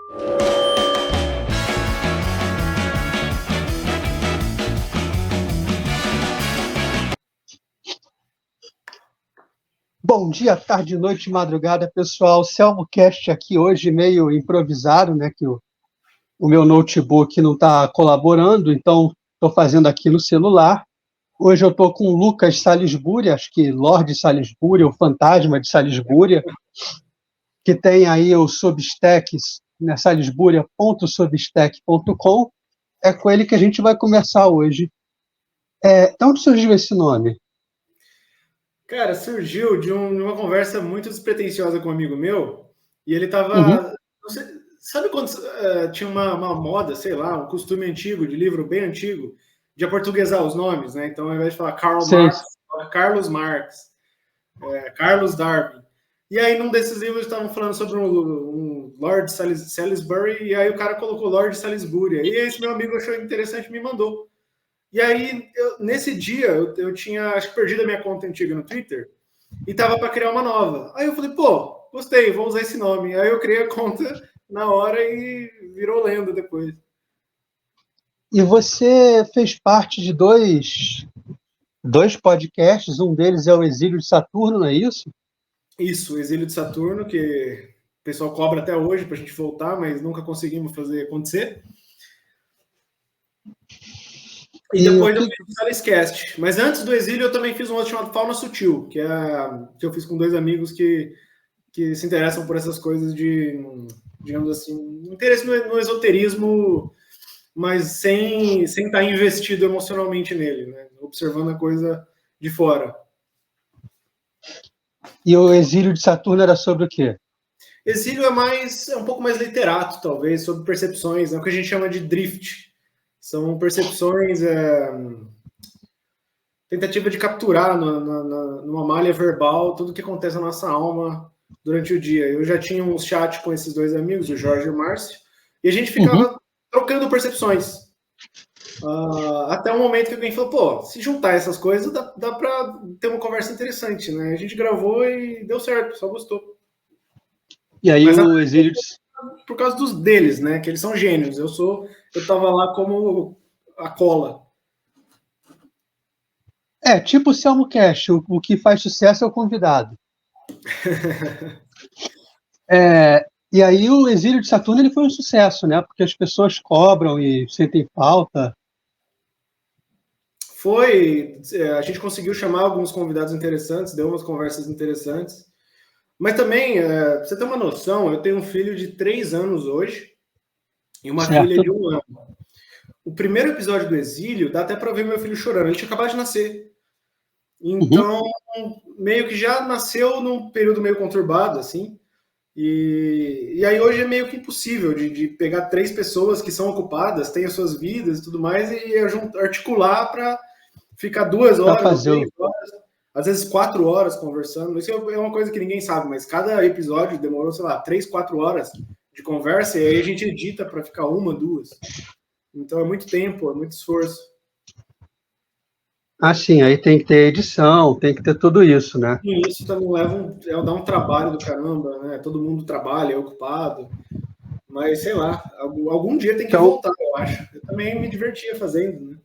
Bom dia, tarde, noite, madrugada, pessoal. Selmocast aqui hoje meio improvisado, né? Que o meu notebook não está colaborando, então estou fazendo aqui no celular. Hoje eu estou com o Lucas Salisbury, acho que Lorde Salisbury, o Fantasma de Salisbury, que tem aí o Substack, né, salisbury.substack.com. É com ele que a gente vai conversar hoje. De onde surgiu esse nome? Cara, surgiu de uma conversa muito despretensiosa com um amigo meu, e ele Uhum. tava... Sabe quando tinha uma moda, sei lá, um costume antigo, de livro bem antigo, de aportuguesar os nomes, né? Então, ao invés de falar Karl Marx, fala Carlos Marx, Carlos Darwin. E aí, num desses livros, estavam falando sobre um Lord Salisbury, e aí o cara colocou Lord Salisbury. E esse meu amigo achou interessante e me mandou. E aí, nesse dia, eu tinha, acho que perdido a minha conta antiga no Twitter e tava para criar uma nova. Aí eu falei, pô, gostei, vou usar esse nome. Aí eu criei a conta na hora e virou lenda depois. E você fez parte de dois podcasts, um deles é o Exílio de Saturno, não é isso? Isso, o Exílio de Saturno, que o pessoal cobra até hoje para a gente voltar, mas nunca conseguimos fazer acontecer. E depois eu fiz o Saliscast. Mas antes do Exílio eu também fiz um outro chamado Fauna Sutil, que eu fiz com dois amigos que se interessam por essas coisas de, digamos assim, interesse no esoterismo, mas sem estar investido emocionalmente nele, né? Observando a coisa de fora. E o Exílio de Saturno era sobre o quê? Exílio é um pouco mais literato, talvez, sobre percepções, né? O que a gente chama de drift. São percepções, tentativa de capturar numa malha verbal tudo que acontece na nossa alma durante o dia. Eu já tinha um chat com esses dois amigos, o Jorge e o Márcio, e a gente ficava trocando percepções. Até o momento que alguém falou, pô, se juntar essas coisas, dá para ter uma conversa interessante, né? A gente gravou e deu certo, só gostou. E aí o Exílio de... Por causa dos deles, né? Que eles são gênios. Eu tava lá como a cola. Tipo o Selmocast, o que faz sucesso é o convidado. E aí o Exílio de Saturno ele foi um sucesso, né? Porque as pessoas cobram e sentem falta. A gente conseguiu chamar alguns convidados interessantes, deu umas conversas interessantes. Mas também, pra você ter uma noção, eu tenho um filho de 3 anos hoje e uma filha de 1 ano. O primeiro episódio do Exílio, dá até para ver meu filho chorando. Ele tinha acabado de nascer. Então, meio que já nasceu num período meio conturbado, assim. E aí hoje é meio que impossível de pegar 3 pessoas que são ocupadas, têm as suas vidas e tudo mais, e articular para ficar 2 horas, 3 horas, às vezes 4 horas conversando. Isso é uma coisa que ninguém sabe, mas cada episódio demorou, sei lá, 3, 4 horas de conversa, e aí a gente edita para ficar 1, 2. Então é muito tempo, é muito esforço. Sim, aí tem que ter edição, tem que ter tudo isso, né? E isso também dá um trabalho do caramba, né? Todo mundo trabalha, é ocupado. Mas, sei lá, algum dia tem que voltar, eu acho. Eu também me divertia fazendo, né?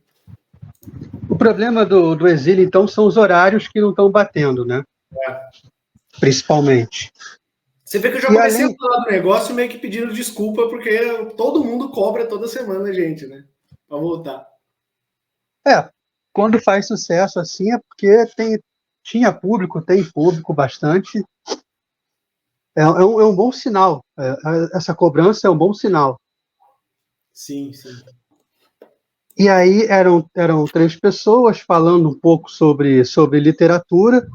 O problema do Exílio, então, são os horários que não estão batendo, né? Principalmente. Você vê que eu já comecei a falar do negócio meio que pedindo desculpa, porque todo mundo cobra toda semana a gente, né? Pra voltar. Quando faz sucesso assim é porque tinha público, tem público bastante. É um bom sinal. Essa cobrança é um bom sinal. Sim, sim. E aí eram 3 pessoas falando um pouco sobre literatura.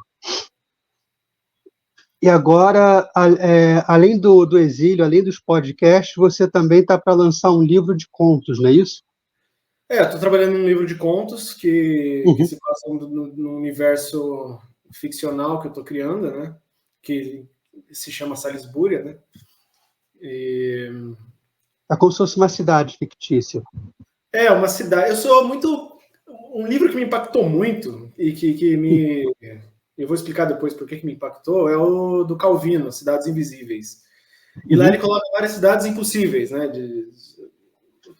E agora, além do Exílio, além dos podcasts, você também está para lançar um livro de contos, não é isso? Estou trabalhando num livro de contos que se passa no universo ficcional que eu estou criando, né? Que se chama Salisbury, né? É como se fosse uma cidade fictícia. Uma cidade. Eu sou muito... Um livro que me impactou muito e que me... Eu vou explicar depois por que me impactou, é o do Calvino, Cidades Invisíveis. E lá ele coloca várias cidades impossíveis, né? De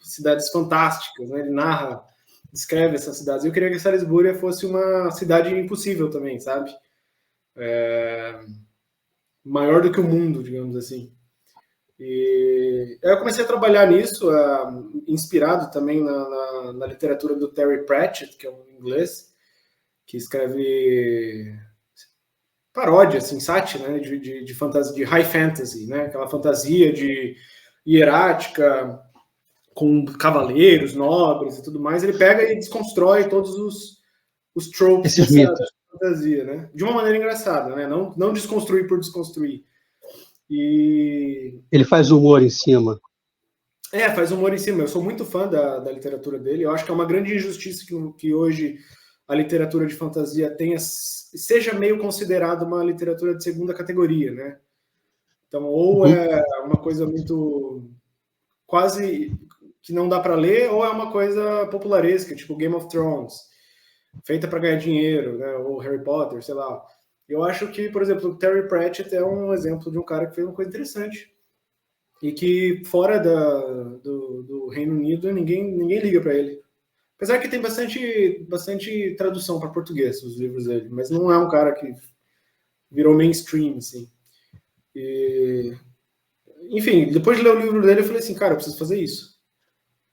cidades fantásticas, né? Ele narra, descreve essas cidades. Eu queria que Salisbury fosse uma cidade impossível também, sabe? Maior do que o mundo, digamos assim. E eu comecei a trabalhar nisso, inspirado também na literatura do Terry Pratchett, que é um inglês, que escreve paródia, assim, sátira, né, de fantasia, de high fantasy, né, aquela fantasia de hierática, com cavaleiros, nobres e tudo mais. Ele pega e desconstrói todos os tropes dessa fantasia, né, de uma maneira engraçada, né, não desconstruir por desconstruir. E ele faz humor em cima. Faz humor em cima. Eu sou muito fã da literatura dele. Eu acho que é uma grande injustiça que hoje a literatura de fantasia seja meio considerada uma literatura de segunda categoria, né? Então, ou é uma coisa muito quase que não dá para ler, ou é uma coisa popularesca, tipo Game of Thrones, feita para ganhar dinheiro, né? Ou Harry Potter, sei lá. Eu acho que, por exemplo, o Terry Pratchett é um exemplo de um cara que fez uma coisa interessante e que fora do Reino Unido ninguém liga para ele. Apesar que tem bastante tradução para português os livros dele, mas não é um cara que virou mainstream, assim. Enfim, depois de ler o livro dele, eu falei assim, cara, eu preciso fazer isso.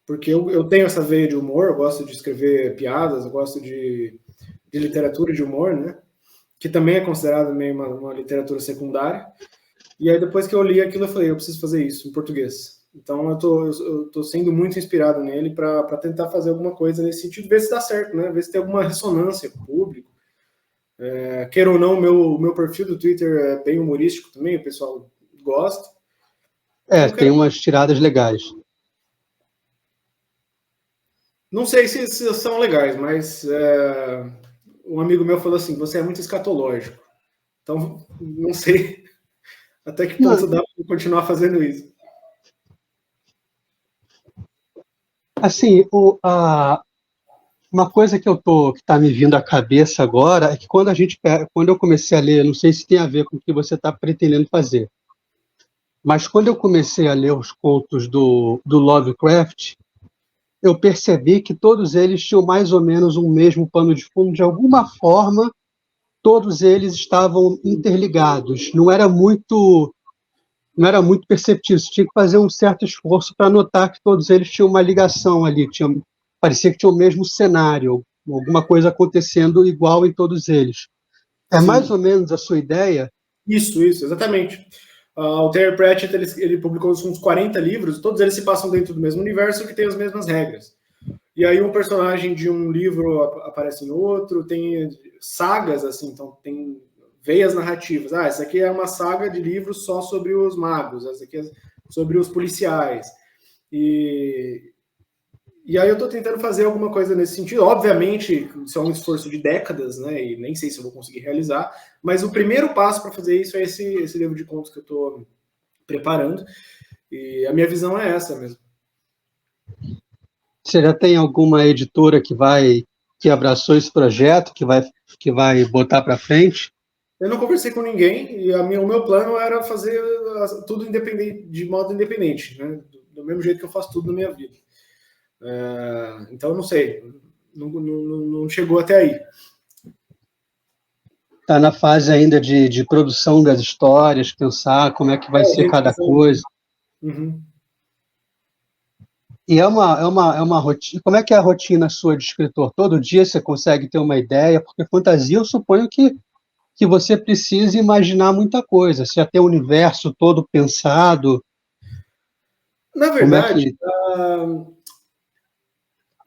Porque eu tenho essa veia de humor, eu gosto de escrever piadas, eu gosto de literatura de humor, né? Que também é considerada meio uma literatura secundária. E aí, depois que eu li aquilo, eu falei, eu preciso fazer isso em português. Então, eu tô sendo muito inspirado nele para tentar fazer alguma coisa nesse sentido, ver se dá certo, né? Ver se tem alguma ressonância com o público. Queira ou não, o meu perfil do Twitter é bem humorístico também, o pessoal gosta. Tem umas tiradas legais. Não sei se são legais, mas um amigo meu falou assim, você é muito escatológico. Então, não sei até que ponto dá para continuar fazendo isso. Assim, uma coisa que está me vindo à cabeça agora é que quando eu comecei a ler, não sei se tem a ver com o que você está pretendendo fazer, mas quando eu comecei a ler os contos do Lovecraft, eu percebi que todos eles tinham mais ou menos um mesmo pano de fundo. De alguma forma, todos eles estavam interligados. Não era muito perceptível. Você tinha que fazer um certo esforço para notar que todos eles tinham uma ligação ali. Parecia que tinha o mesmo cenário, alguma coisa acontecendo igual em todos eles. É Sim. Mais ou menos a sua ideia? Isso, exatamente. O Terry Pratchett ele publicou uns 40 livros, todos eles se passam dentro do mesmo universo que tem as mesmas regras. E aí um personagem de um livro aparece no outro, tem sagas, assim, então tem veias narrativas. Essa aqui é uma saga de livros só sobre os magos, essa aqui é sobre os policiais. E aí eu estou tentando fazer alguma coisa nesse sentido. Obviamente, isso é um esforço de décadas, né? E nem sei se eu vou conseguir realizar. Mas o primeiro passo para fazer isso é esse livro de contos que eu estou preparando. E a minha visão é essa mesmo. Você já tem alguma editora que abraçou esse projeto, que vai botar para frente? Eu não conversei com ninguém e o meu plano era fazer tudo independente, de modo independente, né? Do mesmo jeito que eu faço tudo na minha vida. Então, eu não sei, não chegou até aí. Está na fase ainda de produção das histórias, pensar como é que vai ser cada coisa. Uhum. E é uma rotina. Como é que é a rotina sua de escritor? Todo dia você consegue ter uma ideia? Porque fantasia, eu suponho que você precise imaginar muita coisa. Você já tem o universo todo pensado. Na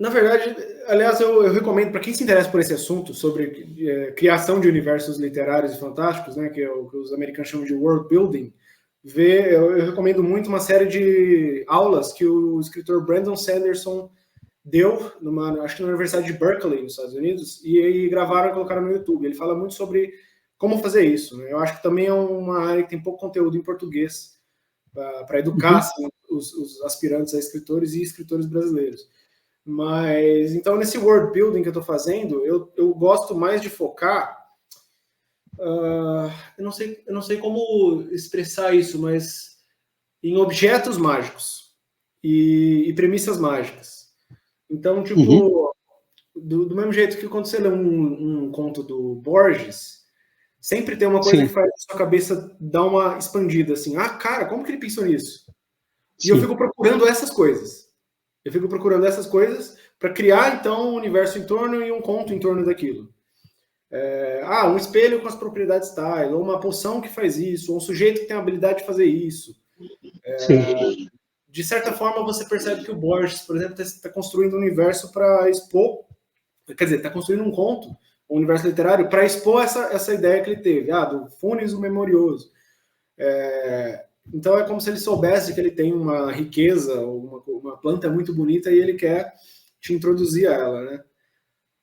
verdade, aliás, eu recomendo para quem se interessa por esse assunto sobre criação de universos literários e fantásticos, né, que é o que os americanos chamam de world building, eu recomendo muito uma série de aulas que o escritor Brandon Sanderson deu, acho que na Universidade de Berkeley, nos Estados Unidos, e aí gravaram e colocaram no YouTube. Ele fala muito sobre como fazer isso, né? Eu acho que também é uma área que tem pouco conteúdo em português para educar assim, os aspirantes a escritores e escritores brasileiros. Mas, então, nesse world building que eu estou fazendo, eu gosto mais de focar... eu não sei como expressar isso, mas em objetos mágicos e premissas mágicas. Então, tipo, do mesmo jeito que quando você lê um conto do Borges, sempre tem uma coisa Sim. que faz a sua cabeça dar uma expandida, assim, ah, cara, como que ele pensou nisso? E Sim. eu fico procurando essas coisas. Para criar, então, um universo em torno e um conto em torno daquilo. Um espelho com as propriedades tais, ou uma poção que faz isso, ou um sujeito que tem a habilidade de fazer isso. De certa forma, você percebe que o Borges, por exemplo, está construindo um universo para expor, quer dizer, está construindo um conto, um universo literário, para expor essa ideia que ele teve, do Funes o Memorioso. Então é como se ele soubesse que ele tem uma riqueza, uma planta muito bonita, e ele quer te introduzir a ela, né?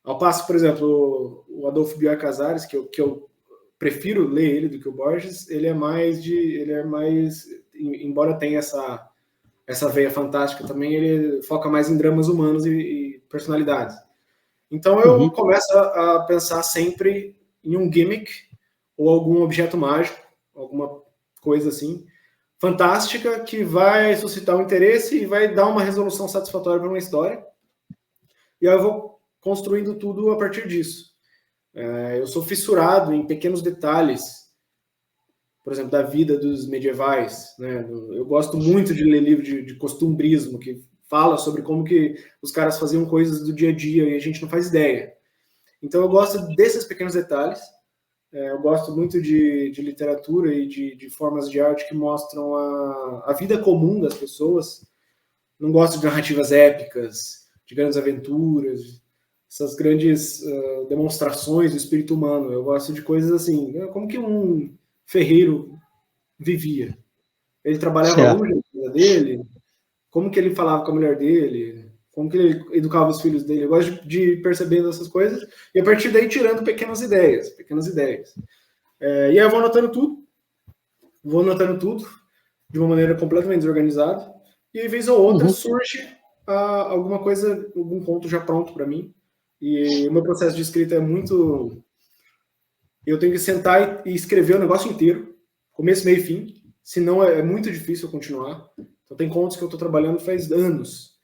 Ao passo, por exemplo, o Adolfo Bioy Casares, que eu prefiro ler ele do que o Borges, ele é mais, embora tenha essa veia fantástica também, ele foca mais em dramas humanos e personalidades. Então eu começo a pensar sempre em um gimmick ou algum objeto mágico, alguma coisa assim, fantástica, que vai suscitar um interesse e vai dar uma resolução satisfatória para uma história. E aí eu vou construindo tudo a partir disso. Eu sou fissurado em pequenos detalhes, por exemplo, da vida dos medievais, né? Eu gosto muito de ler livro de costumbrismo, que fala sobre como que os caras faziam coisas do dia a dia e a gente não faz ideia. Então eu gosto desses pequenos detalhes. Eu gosto muito de literatura e de formas de arte que mostram a vida comum das pessoas. Não gosto de narrativas épicas, de grandes aventuras, essas grandes demonstrações do espírito humano. Eu gosto de coisas assim, como que um ferreiro vivia. Ele trabalhava longe da casa dele, como que ele falava com a mulher dele, como que ele educava os filhos dele. Eu gosto de ir percebendo essas coisas e a partir daí tirando pequenas ideias. E aí eu vou anotando tudo de uma maneira completamente desorganizada e aí, vez ou outra, surge alguma coisa, algum conto já pronto para mim. E o meu processo de escrita é muito... Eu tenho que sentar e escrever o negócio inteiro, começo, meio e fim, senão é muito difícil eu continuar. Então tem contos que eu estou trabalhando faz anos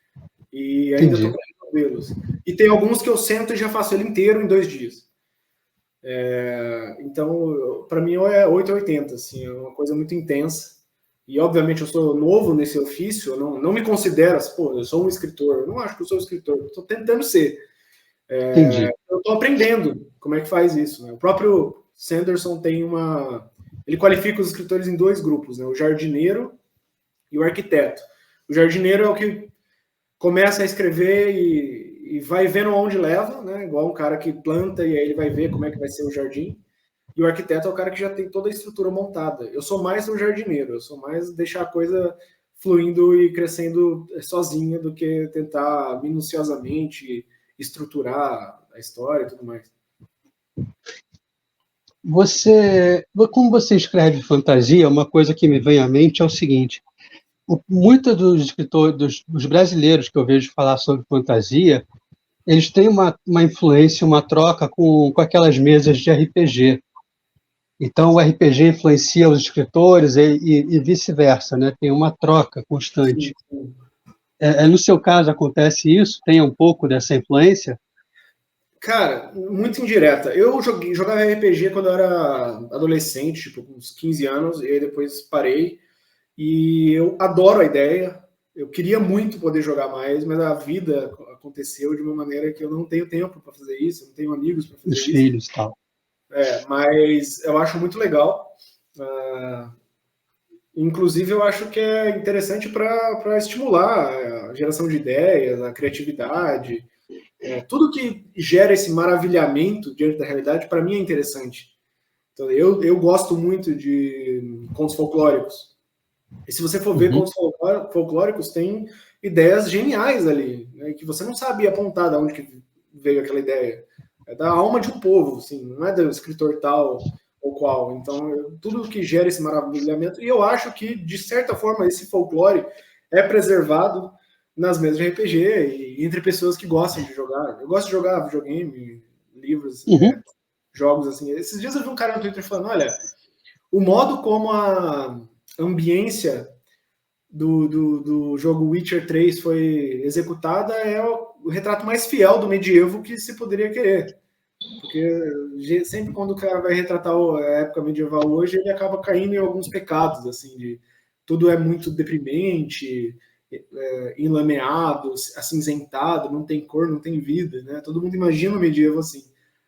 e ainda estou para resolvê-los. E tem alguns que eu sento e já faço ele inteiro em 2 dias. Então, para mim, é 8 ou 80, assim, é uma coisa muito intensa. E, obviamente, eu sou novo nesse ofício, eu não me considero, eu sou um escritor. Eu não acho que eu sou um escritor, estou tentando ser. Eu estou aprendendo como é que faz isso, né? O próprio Sanderson tem ele qualifica os escritores em 2 grupos, né? O jardineiro e o arquiteto. O jardineiro é o que começa a escrever e vai vendo onde leva, né? Igual um cara que planta e aí ele vai ver como é que vai ser o jardim. E o arquiteto é o cara que já tem toda a estrutura montada. Eu sou mais um jardineiro, eu sou mais deixar a coisa fluindo e crescendo sozinha do que tentar minuciosamente estruturar a história e tudo mais. Como você escreve fantasia, uma coisa que me vem à mente é o seguinte: muitos dos escritores, dos brasileiros que eu vejo falar sobre fantasia, eles têm uma influência, uma troca com aquelas mesas de RPG. Então, o RPG influencia os escritores e vice-versa, né? Tem uma troca constante. Sim. No seu caso, acontece isso? Tem um pouco dessa influência? Cara, muito indireta. Eu jogava RPG quando eu era adolescente, tipo, com uns 15 anos, e aí depois parei. E eu adoro a ideia. Eu queria muito poder jogar mais, mas a vida aconteceu de uma maneira que eu não tenho tempo para fazer isso, eu não tenho amigos para fazer Os isso. filhos e tal. Mas eu acho muito legal. Inclusive, eu acho que é interessante para estimular a geração de ideias, a criatividade. Tudo que gera esse maravilhamento diante da realidade, para mim, é interessante. Então, eu gosto muito de contos folclóricos. E se você for ver contos folclóricos, tem ideias geniais ali, né, que você não sabia apontar de onde que veio aquela ideia. É da alma de um povo, assim, não é do escritor tal ou qual. Então, tudo que gera esse maravilhamento. E eu acho que, de certa forma, esse folclore é preservado nas mesas de RPG e entre pessoas que gostam de jogar. Eu gosto de jogar videogame, livros, jogos assim. Esses dias eu vi um cara no Twitter falando, olha, o modo como a ambiência do jogo Witcher 3 foi executada é o retrato mais fiel do medievo que se poderia querer. Porque sempre quando o cara vai retratar a época medieval hoje, ele acaba caindo em alguns pecados, assim, de tudo é muito deprimente, enlameado, acinzentado, não tem cor, não tem vida, né? Todo mundo imagina o medievo assim.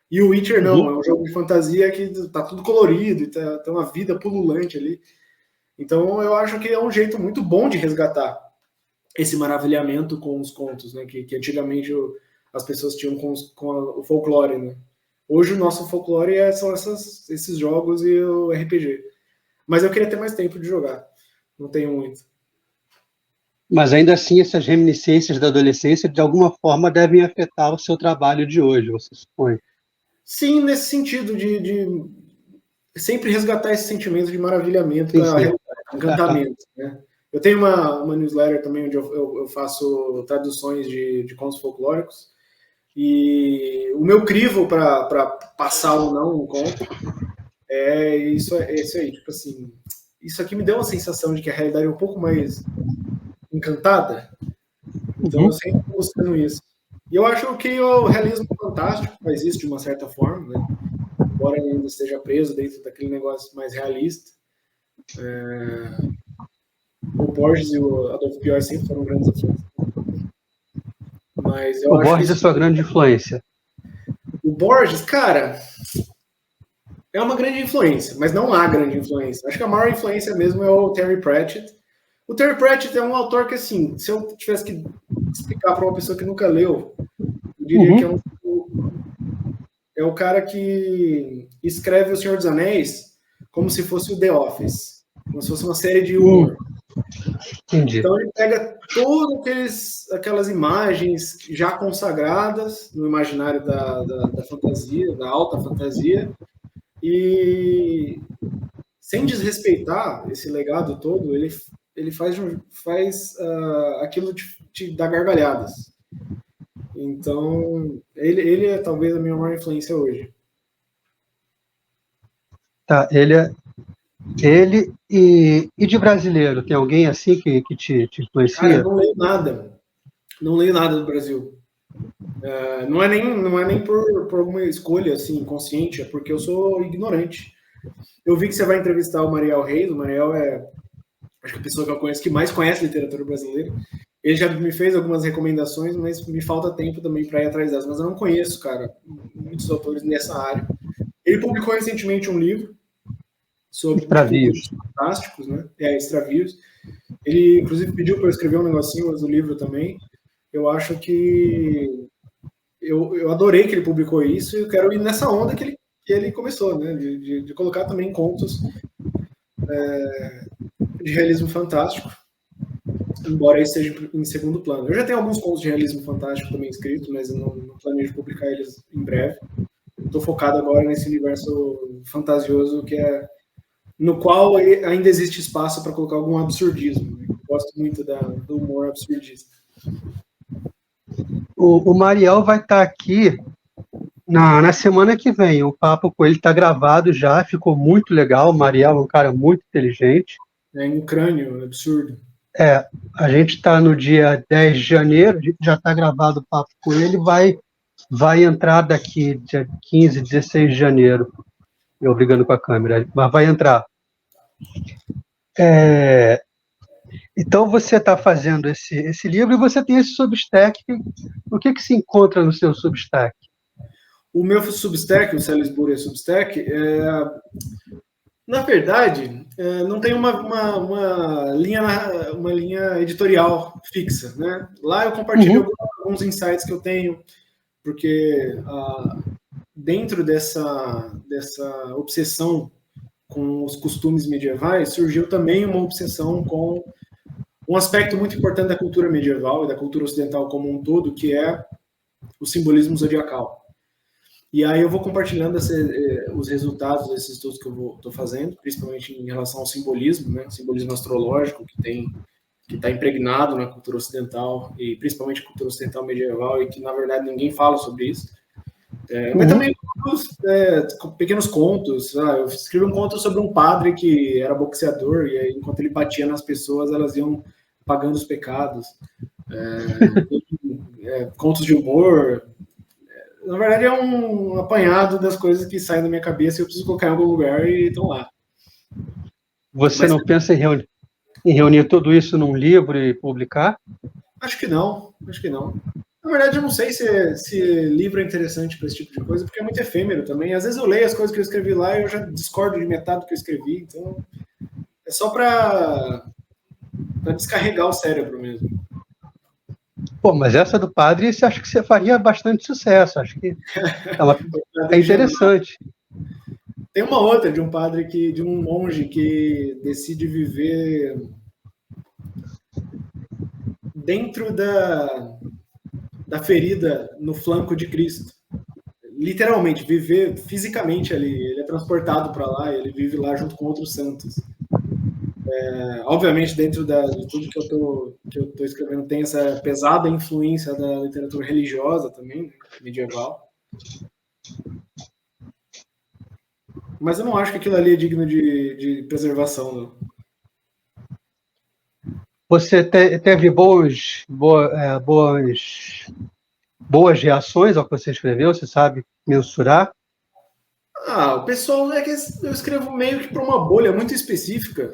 E o Witcher não, é um jogo de fantasia que tá tudo colorido, e tá uma vida pululante ali. Então eu acho que é um jeito muito bom de resgatar esse maravilhamento com os contos, né? Que antigamente as pessoas tinham com o folclore, né? Hoje o nosso folclore são esses jogos e o RPG. Mas eu queria ter mais tempo de jogar. Não tenho muito. Mas ainda assim, essas reminiscências da adolescência, de alguma forma, devem afetar o seu trabalho de hoje, você supõe? Sim, nesse sentido de sempre resgatar esse sentimento de maravilhamento com a realidade, encantamento, né? Eu tenho uma newsletter também onde eu faço traduções de contos folclóricos e o meu crivo para passar ou não um conto é isso aí, tipo assim, isso aqui me deu uma sensação de que a realidade é um pouco mais encantada, então eu sempre estou buscando isso. E eu acho que o realismo fantástico faz isso de uma certa forma, né? Embora ele ainda esteja preso dentro daquele negócio mais realista. O Borges e o Adolfo Pior sempre foram grandes influências. Mas o Borges é sua grande influência. O Borges, cara, é uma grande influência, mas não há grande influência. Acho que a maior influência mesmo é o Terry Pratchett. O Terry Pratchett é um autor que, assim, se eu tivesse que explicar para uma pessoa que nunca leu, eu diria que é o cara que escreve O Senhor dos Anéis como se fosse o The Office, como se fosse uma série de humor. Entendi. Então ele pega todas aquelas imagens já consagradas no imaginário da fantasia, da alta fantasia, e sem desrespeitar esse legado todo, ele faz aquilo te dar gargalhadas. Então, ele é talvez a minha maior influência hoje. Tá, ele e de brasileiro, tem alguém assim que te influencia? Cara, eu não leio nada. Não leio nada do Brasil. Não é nem por alguma escolha assim, consciente, é porque eu sou ignorante. Eu vi que você vai entrevistar o Mariel Reis. O Mariel é, acho que a pessoa que eu conheço que mais conhece literatura brasileira. Ele já me fez algumas recomendações, mas me falta tempo também para ir atrás delas. Mas eu não conheço, cara, muitos autores nessa área. Ele publicou recentemente um livro sobre extravios fantásticos, né? Extravios. Ele, inclusive, pediu para eu escrever um negocinho do livro também. Eu acho que eu adorei que ele publicou isso e eu quero ir nessa onda que ele começou, né? De colocar também contos de realismo fantástico, embora isso seja em segundo plano. Eu já tenho alguns contos de realismo fantástico também escritos, mas eu não planejo publicar eles em breve. Estou focado agora nesse universo fantasioso no qual ainda existe espaço para colocar algum absurdismo. Né? Gosto muito do humor absurdista. O Mariel vai estar aqui na semana que vem. O papo com ele está gravado já, ficou muito legal. O Mariel é um cara muito inteligente. É um crânio absurdo. A gente está no dia 10 de janeiro, já está gravado o papo com ele, vai entrar daqui dia 15, 16 de janeiro. Eu brigando com a câmera, mas vai entrar. Então você está fazendo esse livro e você tem esse Substack. O que se encontra no seu Substack? O meu Substack, o Salisbury Substack, na verdade, não tem uma linha editorial fixa, né? Lá eu compartilho alguns insights que eu tenho, porque dentro dessa obsessão com os costumes medievais, surgiu também uma obsessão com um aspecto muito importante da cultura medieval e da cultura ocidental como um todo, que é o simbolismo zodiacal. E aí eu vou compartilhando os resultados desses estudos que eu estou fazendo, principalmente em relação ao simbolismo, né? Simbolismo astrológico que está impregnado na cultura ocidental, e principalmente na cultura ocidental medieval, e que, na verdade, ninguém fala sobre isso. Mas também pequenos contos. Eu escrevi um conto sobre um padre que era boxeador e aí, enquanto ele batia nas pessoas, elas iam pagando os pecados. Contos de humor. Na verdade, é um apanhado das coisas que saem da minha cabeça e eu preciso colocar em algum lugar e estão lá. Você não pensa em reunir tudo isso num livro e publicar? Acho que não. Na verdade, eu não sei se livro é interessante para esse tipo de coisa, porque é muito efêmero também. Às vezes eu leio as coisas que eu escrevi lá e eu já discordo de metade do que eu escrevi, então é só para descarregar o cérebro mesmo. Pô, mas essa do padre, você acha que você faria bastante sucesso? Acho que é interessante. Tem uma outra de um padre de um monge que decide viver dentro da ferida no flanco de Cristo. Literalmente, viver fisicamente ali. Ele é transportado para lá, ele vive lá junto com outros santos. Obviamente, dentro de tudo que eu tô escrevendo, tem essa pesada influência da literatura religiosa também, né, medieval. Mas eu não acho que aquilo ali é digno de preservação, não. Você teve boas reações ao que você escreveu? Você sabe mensurar? O pessoal é que eu escrevo meio que para uma bolha muito específica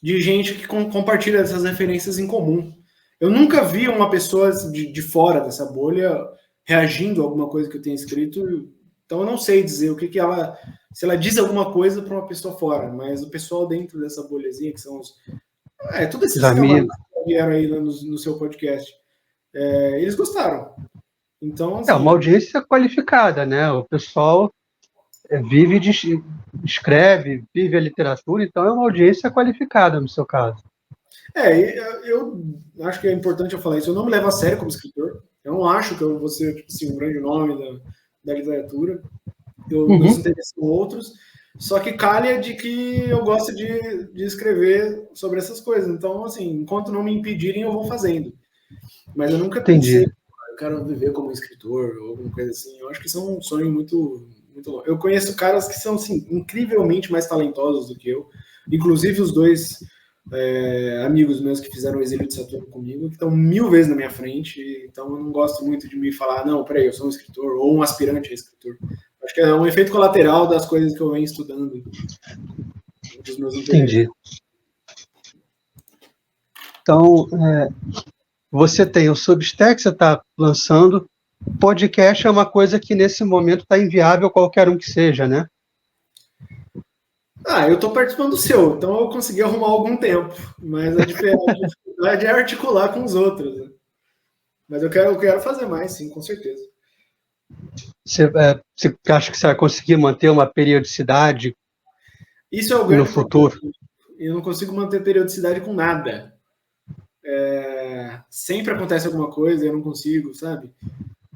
de gente que compartilha essas referências em comum. Eu nunca vi uma pessoa de fora dessa bolha reagindo a alguma coisa que eu tenha escrito, então eu não sei dizer o que ela... Se ela diz alguma coisa para uma pessoa fora, mas o pessoal dentro dessa bolhazinha, que são todos esses camaradas que vieram aí no seu podcast, eles gostaram. Então, assim, é uma audiência qualificada, né? O pessoal escreve, vive a literatura, então é uma audiência qualificada no seu caso. Eu acho que é importante eu falar isso. Eu não me levo a sério como escritor. Eu não acho que eu vou ser tipo assim, um grande nome da literatura. Meus interesses são outros. Só que calha de que eu gosto de escrever sobre essas coisas. Então, assim, enquanto não me impedirem, eu vou fazendo. Mas eu nunca pensei, eu quero viver como escritor ou alguma coisa assim. Eu acho que isso é um sonho muito, muito longo. Eu conheço caras que são, assim, incrivelmente mais talentosos do que eu. Inclusive os dois amigos meus que fizeram o Exílio de Saturno comigo, que estão 1000 vezes na minha frente. Então eu não gosto muito de me falar, não, peraí, eu sou um escritor ou um aspirante a escritor. Acho que é um efeito colateral das coisas que eu venho estudando. Dos meus interesses. Entendi. Então, você tem o Substack, você está lançando. Podcast é uma coisa que nesse momento está inviável qualquer um que seja, né? Eu estou participando do seu, então eu consegui arrumar algum tempo. Mas a dificuldade é articular com os outros. Né? Mas eu quero fazer mais, sim, com certeza. Você acha que você vai conseguir manter uma periodicidade isso é o no futuro? Eu não consigo manter periodicidade com nada. Sempre acontece alguma coisa e eu não consigo, sabe?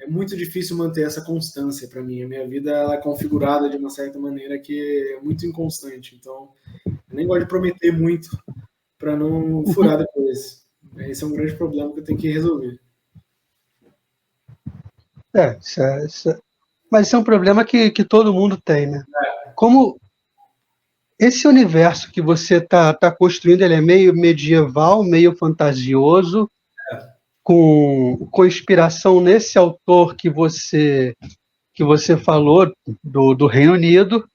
É muito difícil manter essa constância para mim. A minha vida ela é configurada de uma certa maneira que é muito inconstante. Então, eu nem gosto de prometer muito para não furar depois. Esse é um grande problema que eu tenho que resolver. Mas isso é um problema que todo mundo tem, né? Como esse universo que você está construindo, ele é meio medieval, meio fantasioso, com inspiração nesse autor que você falou, do Reino Unido,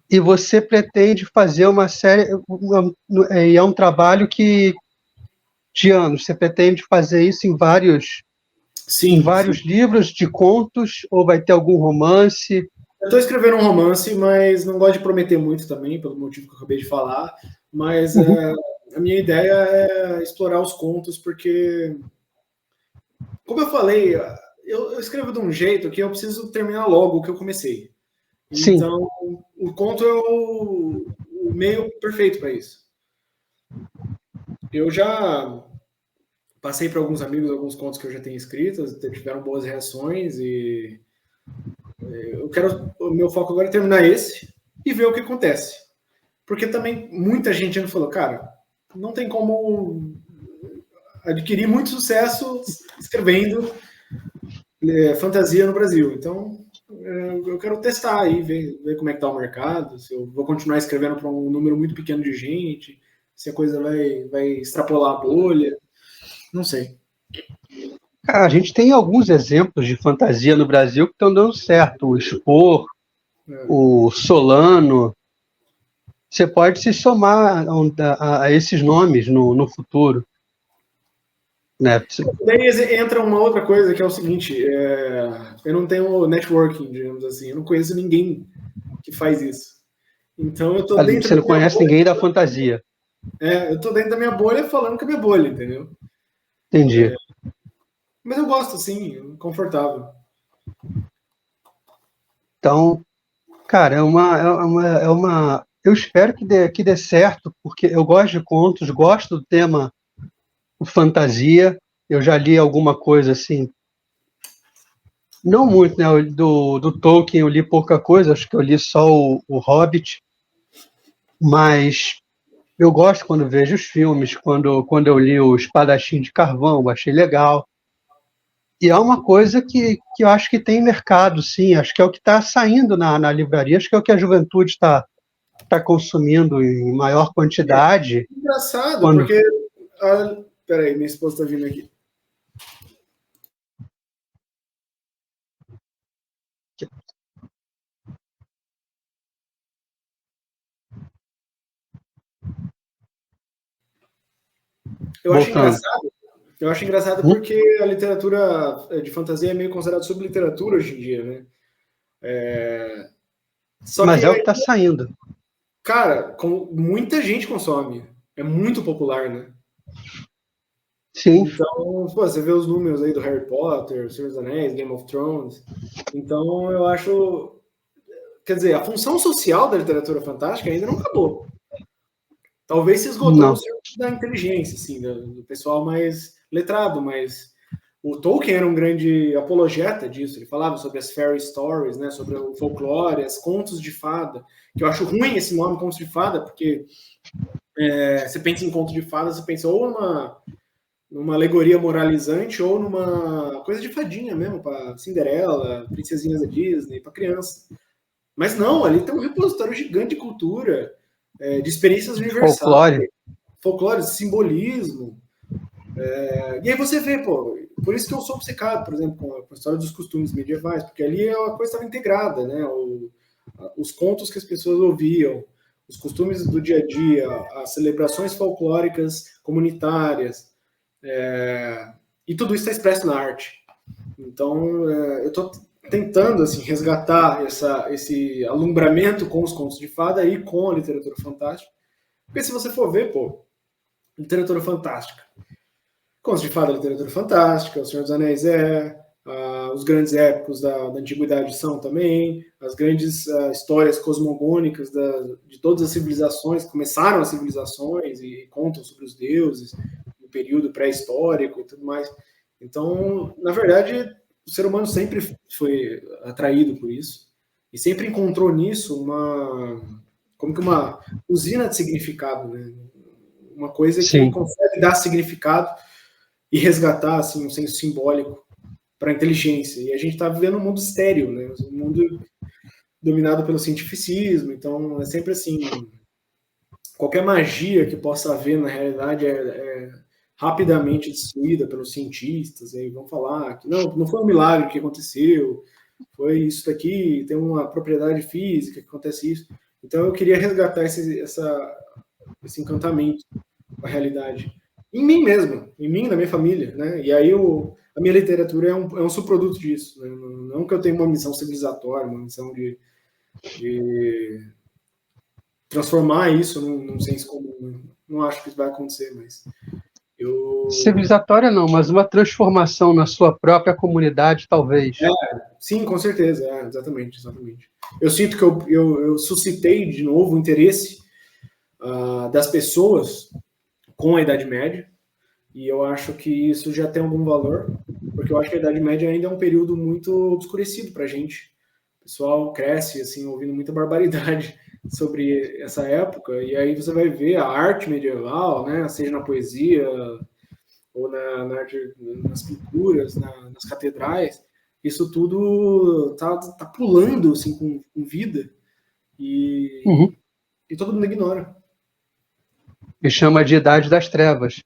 e você pretende fazer uma série, é um trabalho de anos, você pretende fazer isso em vários livros de contos, ou vai ter algum romance? Eu estou escrevendo um romance, mas não gosto de prometer muito também, pelo motivo que eu acabei de falar. Mas a minha ideia é explorar os contos, porque, como eu falei, eu escrevo de um jeito que eu preciso terminar logo o que eu comecei. Sim. Então, o conto é o meio perfeito para isso. Eu já passei para alguns amigos alguns contos que eu já tenho escritos, tiveram boas reações e o meu foco agora é terminar esse e ver o que acontece. Porque também muita gente me falou, cara, não tem como adquirir muito sucesso escrevendo fantasia no Brasil. Então, eu quero testar aí, ver como é que tá o mercado, se eu vou continuar escrevendo para um número muito pequeno de gente, se a coisa vai extrapolar a bolha, não sei. Cara, a gente tem alguns exemplos de fantasia no Brasil que estão dando certo. O Spor, o Solano. Você pode se somar a esses nomes no futuro. Né? Daí entra uma outra coisa que é o seguinte, eu não tenho networking, digamos assim, eu não conheço ninguém que faz isso. Então eu tô dentro Você não conhece ninguém da fantasia. eu tô dentro da minha bolha falando com a minha bolha, entendeu? Entendi. Mas eu gosto, sim, confortável. Então, cara, eu espero que dê certo, porque eu gosto de contos, gosto do tema fantasia. Eu já li alguma coisa assim, não muito, né? Do Tolkien eu li pouca coisa, acho que eu li só o Hobbit, mas eu gosto quando vejo os filmes, quando eu li o Espadachim de Carvão, achei legal. E é uma coisa que eu acho que tem mercado, sim. Acho que é o que está saindo na livraria, acho que é o que a juventude está consumindo em maior quantidade. Engraçado, porque... peraí, minha esposa está vindo aqui. Eu acho engraçado porque a literatura de fantasia é meio considerada subliteratura hoje em dia, né? Mas é o que está saindo. Cara, muita gente consome. É muito popular, né? Sim. Então, pô, você vê os números aí do Harry Potter, Senhor dos Anéis, Game of Thrones. Então, eu acho... Quer dizer, a função social da literatura fantástica ainda não acabou. Talvez se esgotou no sentido da inteligência, assim, do pessoal mais letrado, mas o Tolkien era um grande apologeta disso. Ele falava sobre as fairy stories, né, sobre o folclore, as contos de fada, que eu acho ruim esse nome, contos de fada, porque você pensa em conto de fada, você pensa ou numa alegoria moralizante ou numa coisa de fadinha mesmo, para Cinderela, princesinhas da Disney, para criança. Mas não, ali tem um repositório gigante de cultura, de experiências universais, folclore, simbolismo. E aí você vê, pô, por isso que eu sou obcecado, por exemplo, com a história dos costumes medievais, porque ali a coisa estava integrada, né? Os contos que as pessoas ouviam, os costumes do dia a dia, as celebrações folclóricas comunitárias, e tudo isso está expresso na arte. Então, eu estou tentando assim, resgatar esse alumbramento com os contos de fada e com a literatura fantástica. Porque se você for ver, pô, literatura fantástica. Contos de fada, literatura fantástica, O Senhor dos Anéis os grandes épicos da Antiguidade são também, as grandes histórias cosmogônicas de todas as civilizações, começaram as civilizações e contam sobre os deuses, no período pré-histórico e tudo mais. Então, na verdade, o ser humano sempre foi atraído por isso e sempre encontrou nisso como que uma usina de significado, né? Uma coisa que consegue dar significado e resgatar assim um senso simbólico para a inteligência. E a gente está vivendo um mundo estéril, né? Um mundo dominado pelo cientificismo. Então é sempre assim, qualquer magia que possa haver na realidade é rapidamente destruída pelos cientistas. E aí vão falar que não foi um milagre que aconteceu, foi isso daqui, tem uma propriedade física que acontece isso. Então eu queria resgatar esse encantamento com a realidade em mim mesmo, em mim, na minha família, né? E aí a minha literatura é um subproduto disso, né? Não que eu tenha uma missão civilizatória, uma missão de transformar isso num senso comum. Não acho que isso vai acontecer, mas civilizatória não, mas uma transformação na sua própria comunidade, talvez. Sim, com certeza, exatamente. Eu sinto que eu suscitei de novo o interesse das pessoas com a Idade Média, e eu acho que isso já tem algum valor, porque eu acho que a Idade Média ainda é um período muito obscurecido para a gente. O pessoal cresce assim, ouvindo muita barbaridade sobre essa época, e aí você vai ver a arte medieval, né, seja na poesia ou nas pinturas, nas catedrais, isso tudo tá pulando assim, com vida e todo mundo ignora. E chama de Idade das Trevas.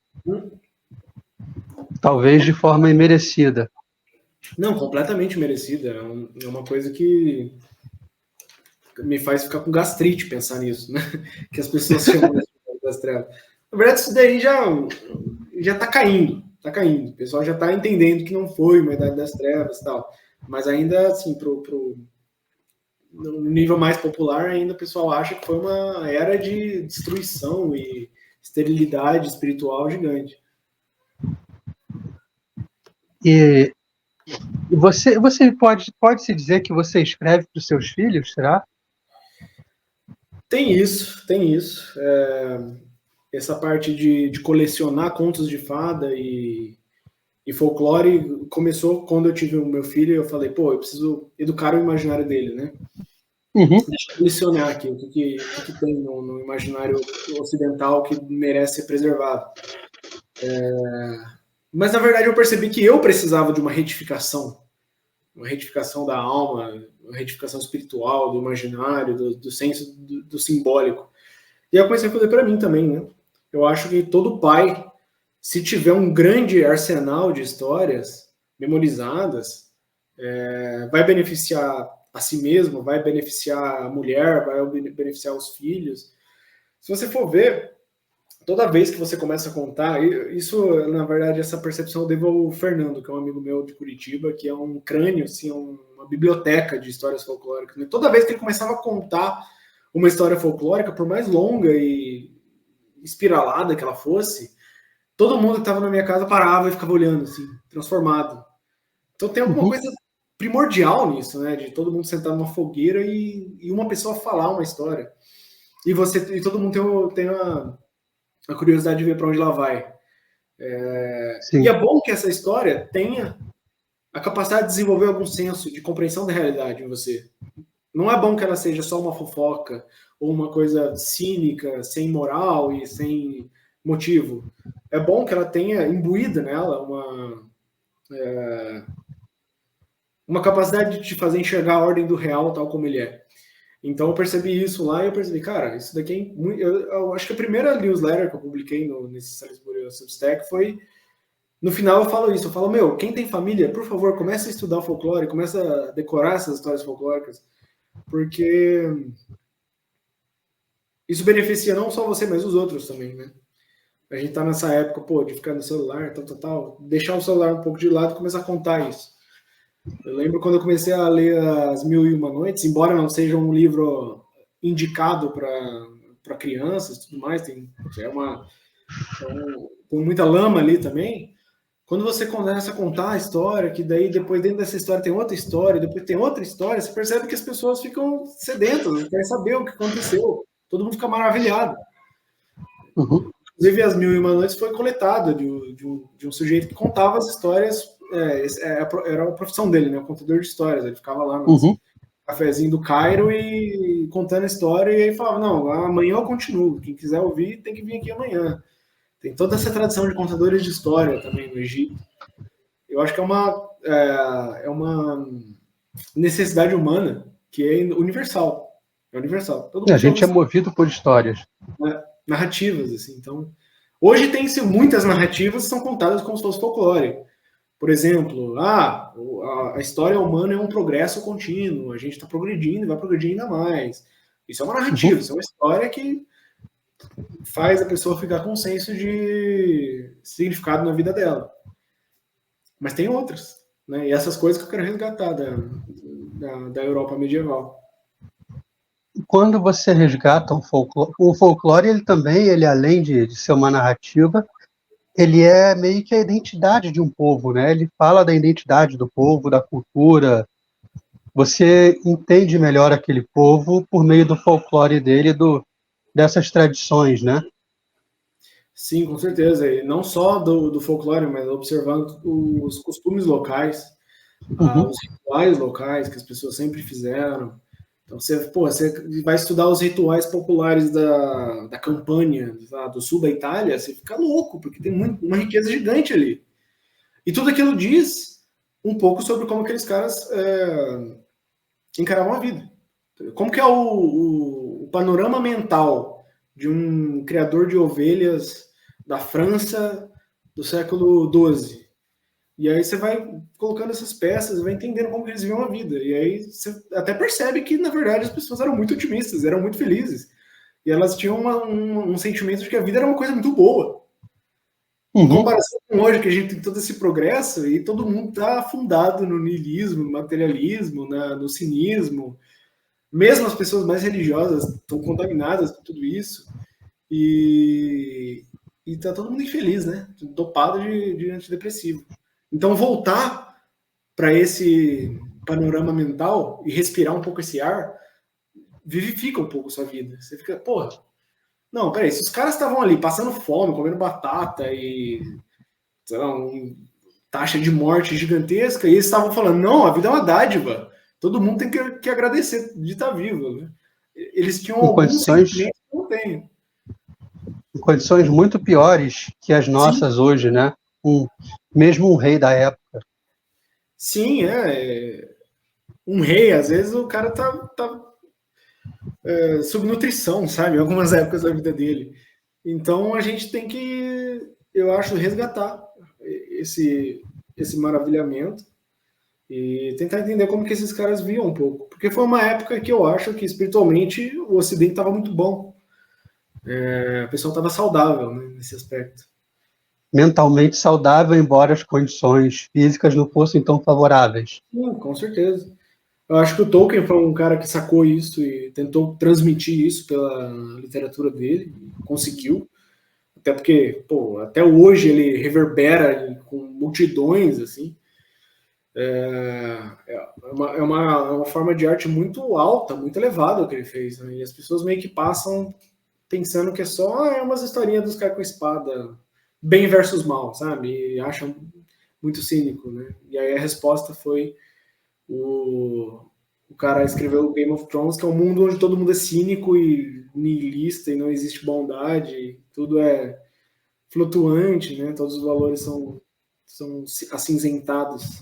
Talvez de forma imerecida. Não, completamente merecida. É uma coisa que me faz ficar com gastrite pensar nisso, né? Que as pessoas chamam de Idade das Trevas. Na verdade, isso daí já tá caindo. Tá caindo. O pessoal já tá entendendo que não foi uma Idade das Trevas e tal. Mas ainda, assim, no nível mais popular, ainda o pessoal acha que foi uma era de destruição e esterilidade espiritual gigante. E você pode se dizer que você escreve para os seus filhos, será? Tem isso, tem isso. Essa parte de colecionar contos de fada e folclore começou quando eu tive o meu filho e eu falei, pô, eu preciso educar o imaginário dele, né? Deixa eu colecionar aqui o que tem no imaginário ocidental que merece ser preservado. Mas, na verdade, eu percebi que eu precisava de uma retificação da alma, uma retificação espiritual, do imaginário, do senso do simbólico. E eu comecei a fazer para mim também, né? Eu acho que todo pai, se tiver um grande arsenal de histórias memorizadas, vai beneficiar a si mesmo, vai beneficiar a mulher, vai beneficiar os filhos. Se você for ver, toda vez que você começa a contar, isso, na verdade, essa percepção eu devo ao Fernando, que é um amigo meu de Curitiba, que é um crânio, assim, uma biblioteca de histórias folclóricas. Né? Toda vez que ele começava a contar uma história folclórica, por mais longa e espiralada que ela fosse, todo mundo que estava na minha casa parava e ficava olhando, assim, transformado. Então tem alguma coisa primordial nisso, né? De todo mundo sentar numa fogueira e uma pessoa falar uma história. E todo mundo tem a curiosidade de ver para onde ela vai. E é bom que essa história tenha a capacidade de desenvolver algum senso de compreensão da realidade em você. Não é bom que ela seja só uma fofoca ou uma coisa cínica, sem moral e sem motivo. É bom que ela tenha imbuída nela uma capacidade de te fazer enxergar a ordem do real tal como ele é. Então eu percebi isso lá e eu percebi, cara, isso daqui é muito... eu acho que a primeira newsletter que eu publiquei nesse Salisbury Substack foi... No final eu falo isso, eu falo, meu, quem tem família, por favor, comece a estudar folclore, comece a decorar essas histórias folclóricas, porque isso beneficia não só você, mas os outros também, né? A gente tá nessa época, pô, de ficar no celular, tal, deixar o celular um pouco de lado e começar a contar isso. Eu lembro quando eu comecei a ler As Mil e Uma Noites, embora não seja um livro indicado para crianças e tudo mais, tem muita lama ali também. Quando você começa a contar a história, que daí depois dentro dessa história tem outra história, depois tem outra história, você percebe que as pessoas ficam sedentas, querem saber o que aconteceu. Todo mundo fica maravilhado. Inclusive, As Mil e Uma Noites foi coletado de um sujeito que contava as histórias. Era a profissão dele, né? O contador de histórias. Ele ficava lá no cafezinho do Cairo e contando a história, e aí falava, não, amanhã eu continuo. Quem quiser ouvir tem que vir aqui amanhã. Tem toda essa tradição de contadores de história também no Egito. Eu acho que é uma necessidade humana que é universal. É universal. Todo mundo a gente é movido por histórias. Narrativas, assim. Então, hoje tem-se muitas narrativas que são contadas como se fosse folclore. Por exemplo, a história humana é um progresso contínuo, a gente está progredindo e vai progredir ainda mais. Isso é uma narrativa, isso é uma história que faz a pessoa ficar com um senso de significado na vida dela. Mas tem outras, né? E essas coisas que eu quero resgatar da Europa medieval. Quando você resgata o folclore ele também, além de ser uma narrativa, ele é meio que a identidade de um povo, né? Ele fala da identidade do povo, da cultura. Você entende melhor aquele povo por meio do folclore dele, dessas tradições, né? Sim, com certeza. E não só do folclore, mas observando os costumes locais, os rituais locais que as pessoas sempre fizeram. Então, você vai estudar os rituais populares da Campânia, do sul da Itália, você fica louco, porque tem uma riqueza gigante ali. E tudo aquilo diz um pouco sobre como aqueles caras encaravam a vida. Como que é o panorama mental de um criador de ovelhas da França do século XII? E aí você vai colocando essas peças, vai entendendo como que eles viviam a vida. E aí você até percebe que, na verdade, as pessoas eram muito otimistas, eram muito felizes. E elas tinham um sentimento de que a vida era uma coisa muito boa. Em Uhum. comparação com hoje, que a gente tem todo esse progresso e todo mundo está afundado no niilismo, no materialismo, no cinismo. Mesmo as pessoas mais religiosas estão contaminadas com tudo isso. E tá todo mundo infeliz, né? Dopado de antidepressivo. Então, voltar para esse panorama mental e respirar um pouco esse ar, vivifica um pouco a sua vida. Você fica, porra, não, peraí, se os caras estavam ali passando fome, comendo batata e, sei lá, taxa de morte gigantesca, e eles estavam falando, não, a vida é uma dádiva, todo mundo tem que agradecer de estar vivo. Né? Eles tinham Em alguns condições, sentimentos que eu não tenho. em condições muito piores que as Sim, nossas hoje, né? Mesmo um rei da época. sim, um rei, às vezes o cara tá subnutrição, sabe? Em algumas épocas da vida dele. Então a gente tem que, eu acho, resgatar esse maravilhamento e tentar entender como que esses caras viam um pouco. Porque foi uma época que eu acho que espiritualmente o Ocidente estava muito bom. A pessoa estava saudável, né, nesse aspecto. Mentalmente saudável, embora as condições físicas não fossem tão favoráveis. Com certeza. Eu acho que o Tolkien foi um cara que sacou isso e tentou transmitir isso pela literatura dele, conseguiu. Até porque, pô, até hoje ele reverbera com multidões, assim. É uma forma de arte muito alta, muito elevada o que ele fez. Né? E as pessoas meio que passam pensando que é só umas historinhas dos caras com espada, bem versus mal, sabe? E acham muito cínico, né? E aí a resposta foi o cara escreveu o Game of Thrones, que é um mundo onde todo mundo é cínico e nihilista e não existe bondade, tudo é flutuante, né? Todos os valores são acinzentados.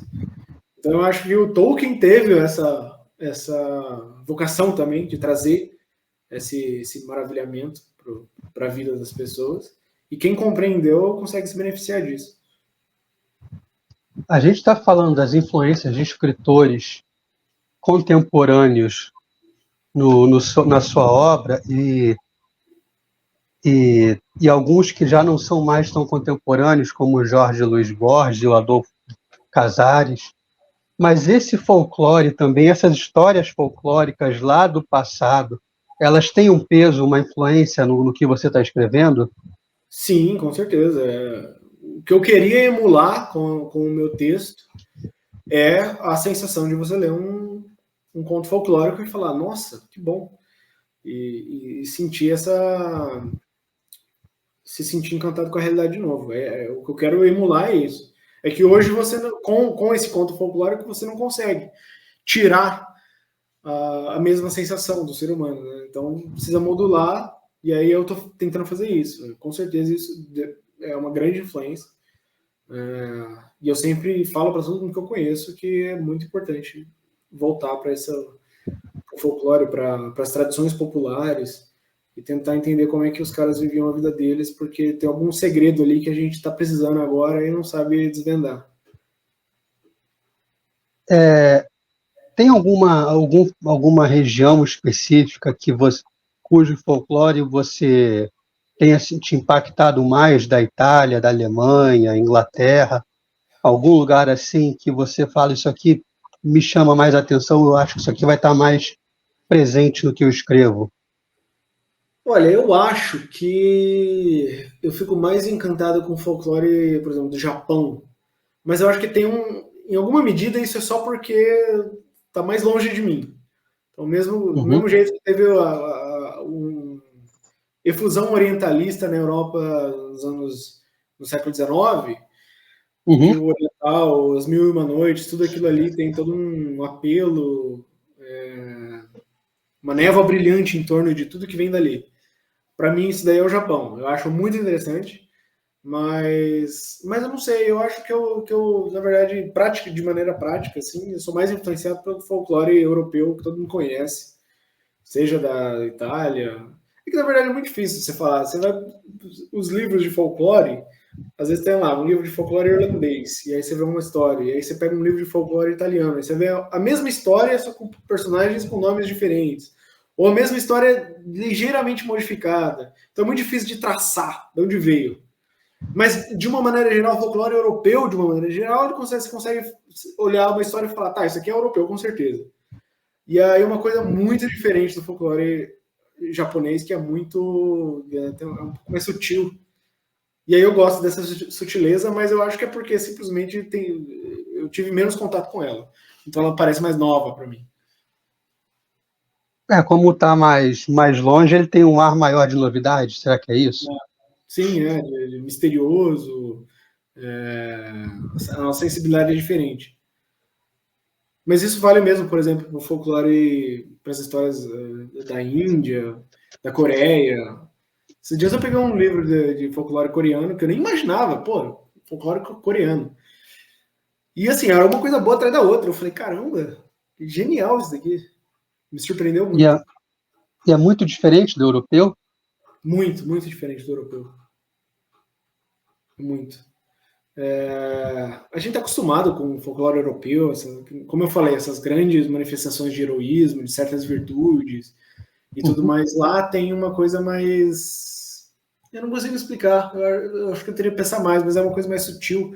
Então eu acho que o Tolkien teve essa vocação também de trazer esse maravilhamento para a vida das pessoas. E quem compreendeu consegue se beneficiar disso. A gente está falando das influências de escritores contemporâneos na sua obra e alguns que já não são mais tão contemporâneos, como o Jorge Luiz Borges e o Adolfo Casares. Mas esse folclore também, essas histórias folclóricas lá do passado, elas têm um peso, uma influência no que você está escrevendo? Sim, com certeza. O que eu queria emular com o meu texto é a sensação de você ler um conto folclórico e falar, nossa, que bom. E sentir se sentir encantado com a realidade de novo. O que eu quero emular é isso. É que hoje você, com esse conto folclórico, você não consegue tirar a mesma sensação do ser humano. Né? Então, precisa modular, e aí eu estou tentando fazer isso. Com certeza, isso é uma grande influência. E eu sempre falo para todo mundo que eu conheço que é muito importante voltar para o folclore, para as tradições populares e tentar entender como é que os caras viviam a vida deles, porque tem algum segredo ali que a gente está precisando agora e não sabe desvendar. Tem alguma região específica cujo folclore você tenha te impactado mais, da Itália, da Alemanha, Inglaterra? Algum lugar assim que você fala, isso aqui me chama mais atenção, eu acho que isso aqui vai estar mais presente no que eu escrevo? Olha, eu acho que eu fico mais encantado com o folclore, por exemplo, do Japão. Mas eu acho que em alguma medida, isso é só porque está mais longe de mim. Então, do Uhum, mesmo jeito que teve efusão orientalista na Europa no século XIX, que uhum. o oriental, as Mil e Uma Noites, tudo aquilo ali tem todo um apelo, uma névoa brilhante em torno de tudo que vem dali. Para mim, isso daí é o Japão. Eu acho muito interessante, Mas eu não sei, eu acho que eu na verdade, de maneira prática, assim, eu sou mais influenciado pelo folclore europeu que todo mundo conhece, seja da Itália. É que na verdade é muito difícil você falar. Você vai. Os livros de folclore, às vezes tem lá um livro de folclore irlandês, e aí você vê uma história, e aí você pega um livro de folclore italiano, e você vê a mesma história, só com personagens com nomes diferentes. Ou a mesma história ligeiramente modificada. Então é muito difícil de traçar de onde veio. Mas, de uma maneira geral, o folclore europeu, de uma maneira geral, você consegue olhar uma história e falar, tá, isso aqui é europeu, com certeza. E aí uma coisa muito diferente do folclore japonês, que é muito... é um pouco mais sutil. E aí eu gosto dessa sutileza, mas eu acho que é porque simplesmente eu tive menos contato com ela. Então ela parece mais nova para mim. Como está mais longe, ele tem um ar maior de novidade, será que é isso? Sim, de misterioso, a sensibilidade é diferente. Mas isso vale mesmo, por exemplo, para o folclore, para as histórias da Índia, da Coreia. Esses dias eu peguei um livro de folclore coreano que eu nem imaginava, pô, folclore coreano. E assim, era uma coisa boa atrás da outra. Eu falei, caramba, que genial isso daqui. Me surpreendeu muito. E é muito diferente do europeu? Muito, muito diferente do europeu. Muito. A gente está acostumado com o folclore europeu, como eu falei, essas grandes manifestações de heroísmo, de certas virtudes e tudo mais. Lá tem uma coisa mais... Eu não consigo explicar, eu acho que eu teria que pensar mais, mas é uma coisa mais sutil.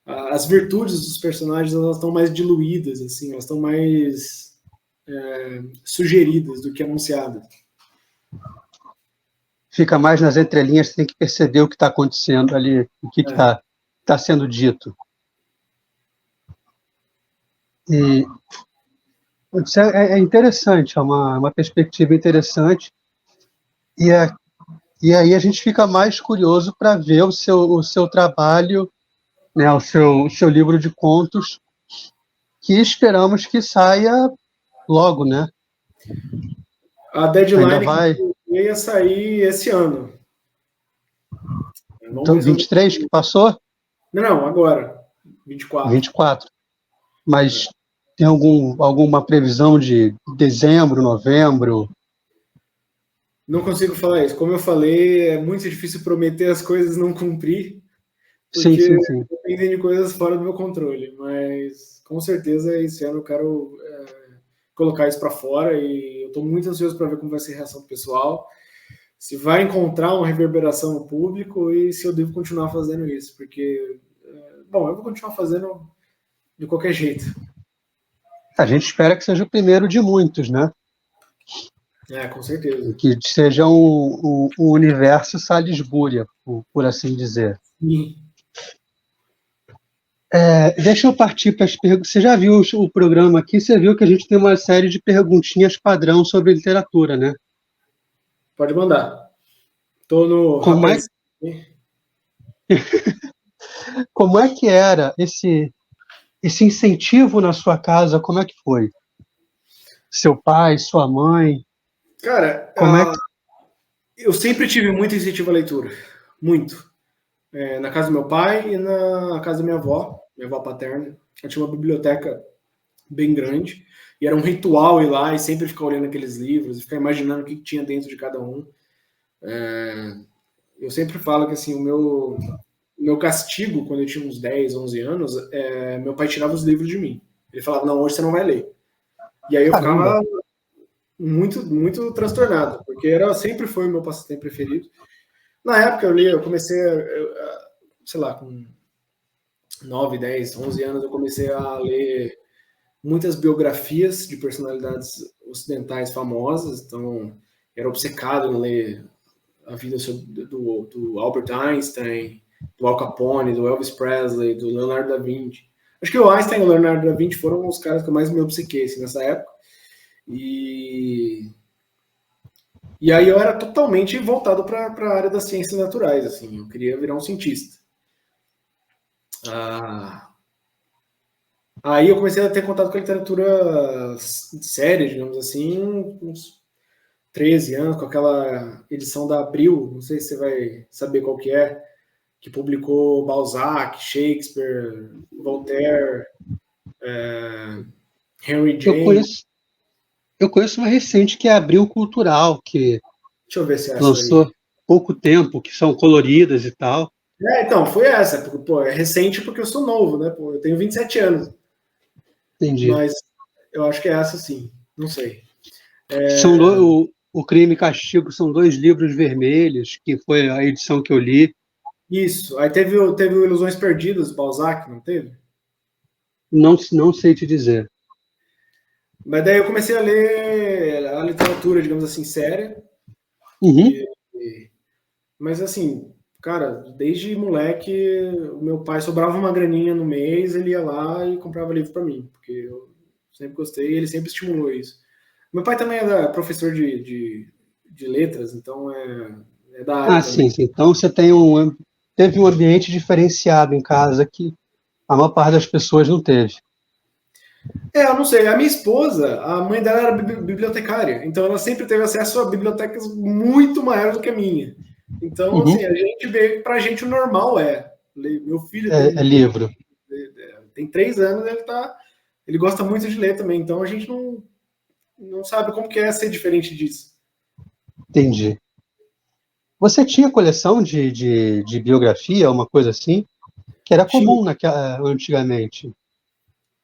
As virtudes dos personagens, elas estão mais diluídas, assim, elas estão mais sugeridas do que anunciadas. Fica mais nas entrelinhas, você tem que perceber o que está acontecendo ali, o que está sendo dito. E isso é interessante, é uma perspectiva interessante. E aí a gente fica mais curioso para ver o seu trabalho, né, o seu livro de contos, que esperamos que saia logo, né? A deadline que ia sair esse ano. Então, 23 que passou? Não, agora. 24. 24. Mas tem alguma previsão de dezembro, novembro? Não consigo falar isso. Como eu falei, é muito difícil prometer as coisas e não cumprir, porque Sim. dependem de coisas fora do meu controle. Mas com certeza esse ano eu quero colocar isso para fora e eu estou muito ansioso para ver como vai ser a reação do pessoal, se vai encontrar uma reverberação no público e se eu devo continuar fazendo isso, porque, bom, eu vou continuar fazendo de qualquer jeito. A gente espera que seja o primeiro de muitos, né? Com certeza. Que seja o universo Salisbúria, por assim dizer. Sim. Deixa eu partir para as perguntas. Você já viu o programa aqui? Você viu que a gente tem uma série de perguntinhas padrão sobre literatura, né? Pode mandar. Estou no rapaz. Como é que era esse incentivo na sua casa? Como é que foi? Seu pai, sua mãe? Cara, eu sempre tive muito incentivo à leitura. Muito. Na casa do meu pai e na casa da minha avó paterna. Eu tinha uma biblioteca bem grande e era um ritual ir lá e sempre ficar olhando aqueles livros e ficar imaginando o que tinha dentro de cada um. Eu sempre falo que assim, o meu castigo, quando eu tinha uns 10, 11 anos, meu pai tirava os livros de mim. Ele falava, não, hoje você não vai ler. E aí eu ficava muito, muito transtornado, porque sempre foi o meu passatempo preferido. Na época eu comecei, sei lá, com 9, 10, 11 anos, eu comecei a ler muitas biografias de personalidades ocidentais famosas, então era obcecado em ler a vida do Albert Einstein, do Al Capone, do Elvis Presley, do Leonardo da Vinci. Acho que o Einstein e o Leonardo da Vinci foram os caras que eu mais me obcequei assim, nessa época. E aí eu era totalmente voltado para a área das ciências naturais, assim, eu queria virar um cientista. Aí eu comecei a ter contato com a literatura séria, digamos assim, uns 13 anos, com aquela edição da Abril, não sei se você vai saber qual que é que publicou Balzac, Shakespeare, Voltaire, Henry James. Eu conheço uma recente que é Abril Cultural, que Deixa eu ver se é essa lançou aí. pouco tempo, que são coloridas e tal. Então, foi essa. Porque, pô, é recente porque eu sou novo, né? Pô, eu tenho 27 anos. Entendi. Mas eu acho que é essa sim. Não sei. O Crime e Castigo são 2 livros vermelhos, que foi a edição que eu li. Isso. Aí teve o Ilusões Perdidas, Balzac, não teve? Não sei te dizer. Mas daí eu comecei a ler a literatura, digamos assim, séria. Uhum. Mas assim, cara, desde moleque, o meu pai sobrava uma graninha no mês, ele ia lá e comprava livro para mim, porque eu sempre gostei e ele sempre estimulou isso. Meu pai também é professor de letras, então é da área também. Sim. Então você teve um ambiente diferenciado em casa que a maior parte das pessoas não teve. Eu não sei. A minha esposa, a mãe dela era bibliotecária, então ela sempre teve acesso a bibliotecas muito maiores do que a minha. Então, assim, a gente vê que pra gente o normal meu filho É livro. tem 3 anos, ele gosta muito de ler também, então a gente não sabe como que é ser diferente disso. Entendi. Você tinha coleção de biografia, uma coisa assim? Que era comum antigamente.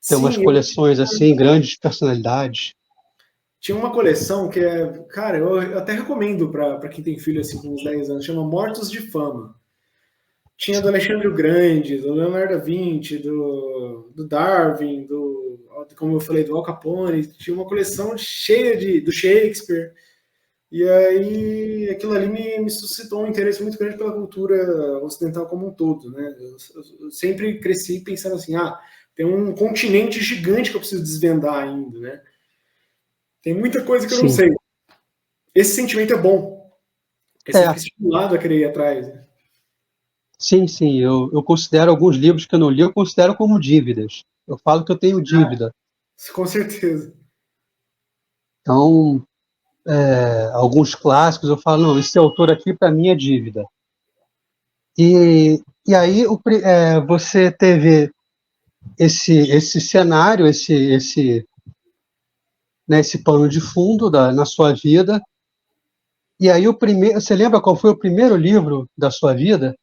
Ter umas Sim, coleções assim, grandes personalidades. tinha uma coleção que cara, eu até recomendo para quem tem filho assim com uns 10 anos, chama Mortos de Fama. Tinha do Alexandre o Grande, do Leonardo da Vinci, do Darwin, como eu falei, do Al Capone. Tinha uma coleção cheia do Shakespeare. E aí aquilo ali me suscitou um interesse muito grande pela cultura ocidental como um todo, né? Eu sempre cresci pensando assim, tem um continente gigante que eu preciso desvendar ainda, né? Tem muita coisa que eu não sei. Esse sentimento é bom. Porque você fica estimulado a querer ir atrás, né? Sim. Eu considero alguns livros que eu não li, eu considero como dívidas. Eu falo que eu tenho dívida. Com certeza. Então, alguns clássicos eu falo, não, esse autor aqui para mim é dívida. E aí você teve esse cenário, né, esse pano de fundo na sua vida. E aí você lembra qual foi o primeiro livro da sua vida?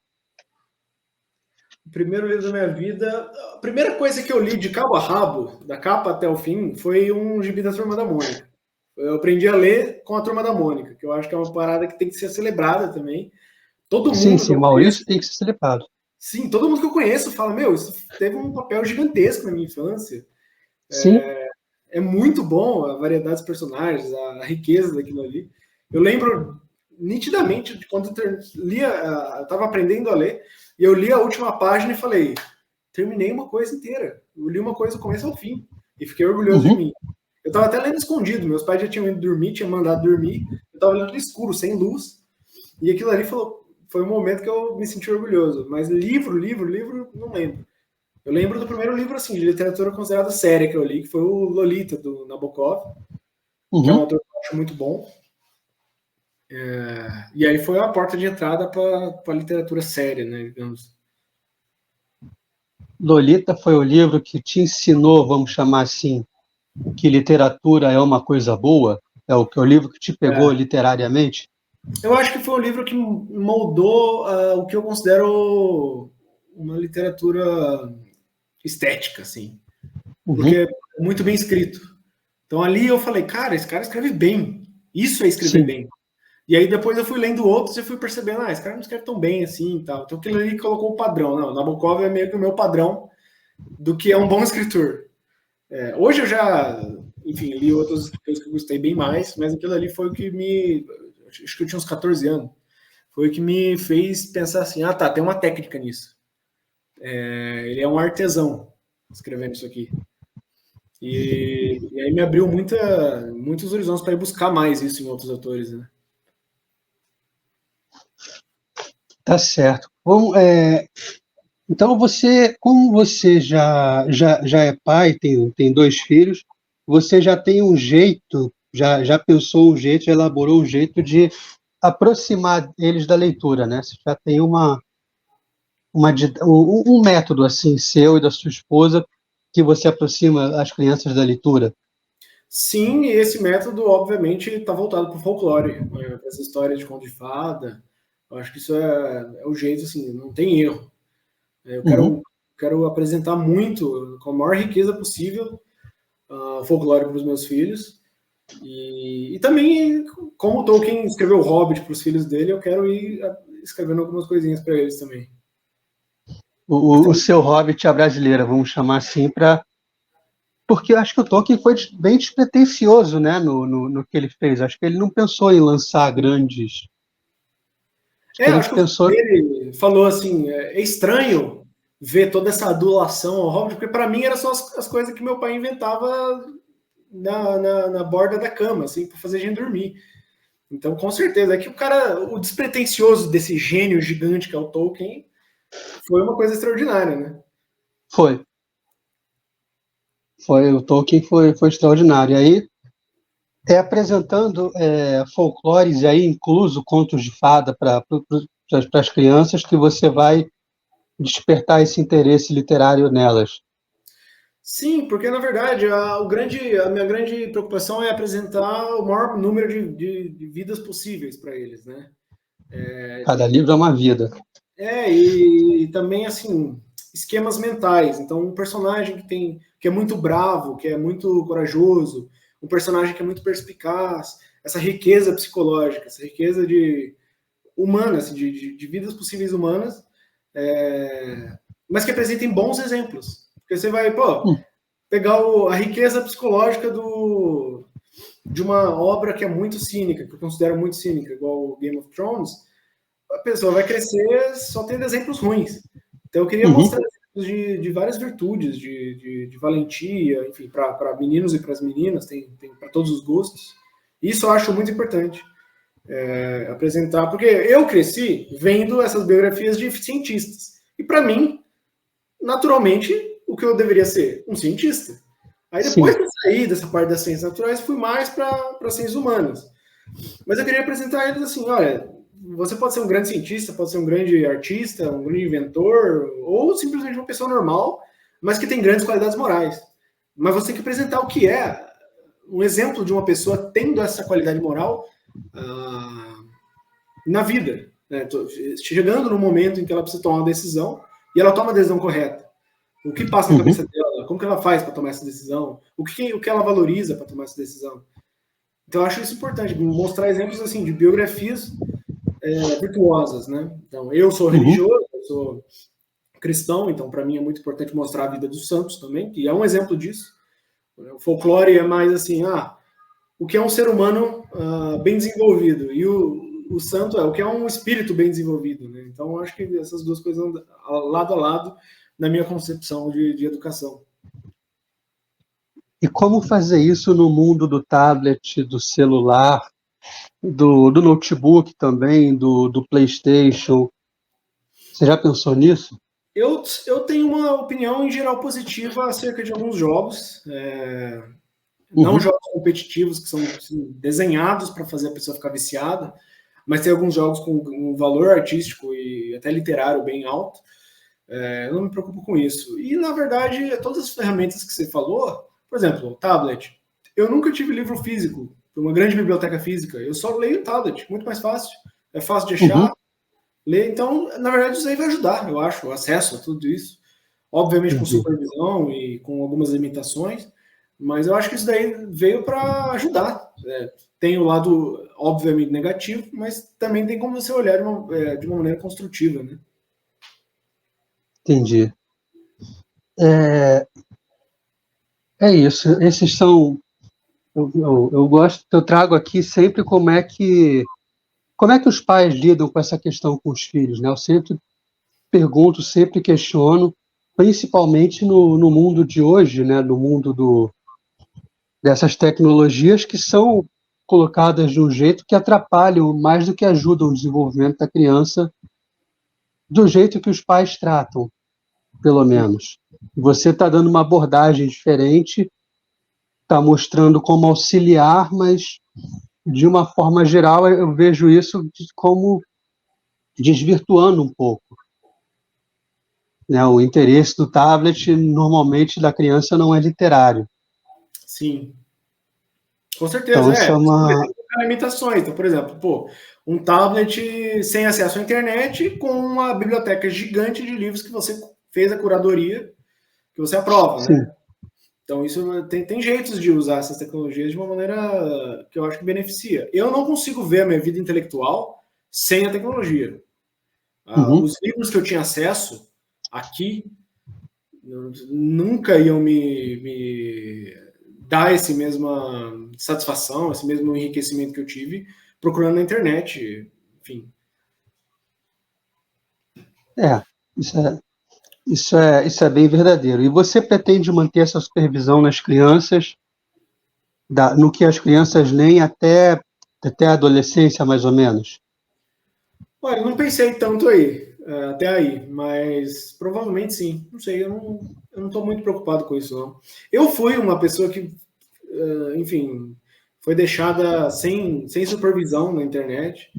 O primeiro livro da minha vida, a primeira coisa que eu li de cabo a rabo, da capa até o fim, foi um gibi da Turma da Mônica. Eu aprendi a ler com a Turma da Mônica, que eu acho que é uma parada que tem que ser celebrada também. Todo mundo que Sim, eu Maurício conheço, tem que ser celebrado. sim, todo mundo que eu conheço fala, isso teve um papel gigantesco na minha infância. Sim. É muito bom a variedade dos personagens, a riqueza daquilo ali. Eu lembro nitidamente de quando eu estava aprendendo a ler, e eu li a última página e falei, terminei uma coisa inteira. Eu li uma coisa do começo ao fim. E fiquei orgulhoso de mim. Eu estava até lendo escondido. Meus pais já tinham ido dormir, tinham mandado dormir. Eu estava lendo no escuro, sem luz. E aquilo ali foi um momento que eu me senti orgulhoso. Mas livro, não lembro. Eu lembro do primeiro livro assim, de literatura considerada séria que eu li, que foi o Lolita, do Nabokov, que é um autor que eu acho muito bom. E aí foi a porta de entrada para a literatura séria, né, digamos. Lolita foi o livro que te ensinou, vamos chamar assim, que literatura é uma coisa boa? É o livro que te pegou literariamente? Eu acho que foi um livro que moldou o que eu considero uma literatura estética, assim. Porque é muito bem escrito. Então ali eu falei, cara, esse cara escreve bem. Isso é escrever bem. E aí depois eu fui lendo outros e fui percebendo, esse cara não escreve tão bem assim e tal. Então aquilo ali colocou o padrão. Não, Nabokov é meio que o meu padrão do que é um bom escritor. Hoje eu já, enfim, li outros escritores que eu gostei bem mais, mas aquilo ali foi o que acho que eu tinha uns 14 anos. Foi o que me fez pensar assim, tem uma técnica nisso. Ele é um artesão escrevendo isso aqui. E aí me abriu muitos horizontes para ir buscar mais isso em outros autores, né? Tá certo. Bom, então como você já é pai, tem 2 filhos, você já tem um jeito, já pensou um jeito, já elaborou um jeito de aproximar eles da leitura, né? Você já tem um método assim seu e da sua esposa que você aproxima as crianças da leitura? Sim, e esse método, obviamente, está voltado para o folclore, né? Essa história de conto de fada. Eu acho que isso é o jeito, assim, não tem erro. Eu Uhum. quero apresentar muito, com a maior riqueza possível, o folclore para os meus filhos. E também, como o Tolkien escreveu o Hobbit para os filhos dele, eu quero ir escrevendo algumas coisinhas para eles também. O seu Hobbit à brasileira, vamos chamar assim, porque eu acho que o Tolkien foi bem despretensioso, né, no que ele fez. Acho que ele não pensou em lançar grandes. Acho que ele Acho que o pensou. filho dele falou assim, é estranho ver toda essa adulação ao Hobbit, porque para mim eram só as coisas que meu pai inventava na borda da cama, assim, para fazer a gente dormir. Então, com certeza, é que o despretensioso desse gênio gigante que é o Tolkien, foi uma coisa extraordinária, né? Foi. O Tolkien foi extraordinário. E aí, apresentando folclores, e aí incluso contos de fada para as crianças, que você vai despertar esse interesse literário nelas. Sim, porque na verdade a minha grande preocupação é apresentar o maior número de vidas possíveis para eles, né? Cada livro é uma vida. E também assim esquemas mentais. Então um personagem que é muito bravo, que é muito corajoso, um personagem que é muito perspicaz, essa riqueza psicológica, essa riqueza humana, assim, de vidas possíveis humanas, mas que apresentem bons exemplos. Porque você vai, pegar a riqueza psicológica de uma obra que é muito cínica, que eu considero muito cínica, igual o Game of Thrones, a pessoa vai crescer só tendo exemplos ruins. Então eu queria mostrar exemplos de várias virtudes, de valentia, enfim, para meninos e para as meninas, tem para todos os gostos. Isso eu acho muito importante. Apresentar, porque eu cresci vendo essas biografias de cientistas. E para mim, naturalmente, o que eu deveria ser? Um cientista. Aí depois Sim. que eu saí dessa parte das ciências naturais, fui mais para as ciências humanas. Mas eu queria apresentar eles assim, olha, você pode ser um grande cientista, pode ser um grande artista, um grande inventor, ou simplesmente uma pessoa normal, mas que tem grandes qualidades morais. Mas você tem que apresentar o que é um exemplo de uma pessoa tendo essa qualidade moral na vida. Né? Chegando no momento em que ela precisa tomar uma decisão, e ela toma a decisão correta. O que passa na cabeça dela? Como que ela faz para tomar essa decisão? O que ela valoriza para tomar essa decisão? Então, eu acho isso importante, mostrar exemplos assim de biografias virtuosas, né? Então, eu sou religioso, eu sou cristão, então para mim é muito importante mostrar a vida dos santos também, que é um exemplo disso. O folclore é mais assim, o que é um ser humano bem desenvolvido, e o santo é o que é um espírito bem desenvolvido, né? Então, eu acho que essas duas coisas andam lado a lado na minha concepção de educação. E como fazer isso no mundo do tablet, do celular, do notebook também, do PlayStation? Você já pensou nisso? Eu tenho uma opinião em geral positiva acerca de alguns jogos, não jogos competitivos que são assim, desenhados para fazer a pessoa ficar viciada, mas tem alguns jogos com um valor artístico e até literário bem alto. Eu não me preocupo com isso. E, na verdade, todas as ferramentas que você falou, por exemplo, o tablet. Eu nunca tive livro físico, uma grande biblioteca física. Eu só leio o tablet, muito mais fácil. É fácil de achar, ler. Então, na verdade, isso aí vai ajudar, eu acho, o acesso a tudo isso. Obviamente com supervisão e com algumas limitações, mas eu acho que isso daí veio para ajudar. Tem o lado, obviamente, negativo, mas também tem como você olhar de uma maneira construtiva, né? Entendi. É isso. Esses são. Eu gosto, eu trago aqui sempre como é que os pais lidam com essa questão com os filhos, né? Eu sempre pergunto, sempre questiono, principalmente no mundo de hoje, né? No mundo dessas tecnologias que são colocadas de um jeito que atrapalham mais do que ajudam o desenvolvimento da criança, do jeito que os pais tratam, pelo menos. Você está dando uma abordagem diferente, está mostrando como auxiliar, mas de uma forma geral eu vejo isso como desvirtuando um pouco. né? O interesse do tablet, normalmente, da criança não é literário. Sim, com Então, certeza, isso é uma... Tem limitações. Então, por exemplo, pô, um tablet sem acesso à internet com uma biblioteca gigante de livros que você fez a curadoria, que você aprova, Sim. né? Então, isso tem jeitos de usar essas tecnologias de uma maneira que eu acho que beneficia. Eu não consigo ver a minha vida intelectual sem a tecnologia. Uhum. Os livros que eu tinha acesso aqui nunca iam me dar essa mesma satisfação, esse mesmo enriquecimento que eu tive procurando na internet, enfim. Isso é, isso é bem verdadeiro. E você pretende manter essa supervisão nas crianças, no que as crianças leem até a adolescência, mais ou menos? Olha, eu não pensei tanto aí, até aí, mas provavelmente sim. Não sei, eu não estou muito preocupado com isso, não. Eu fui uma pessoa que, enfim, foi deixada sem supervisão na internet,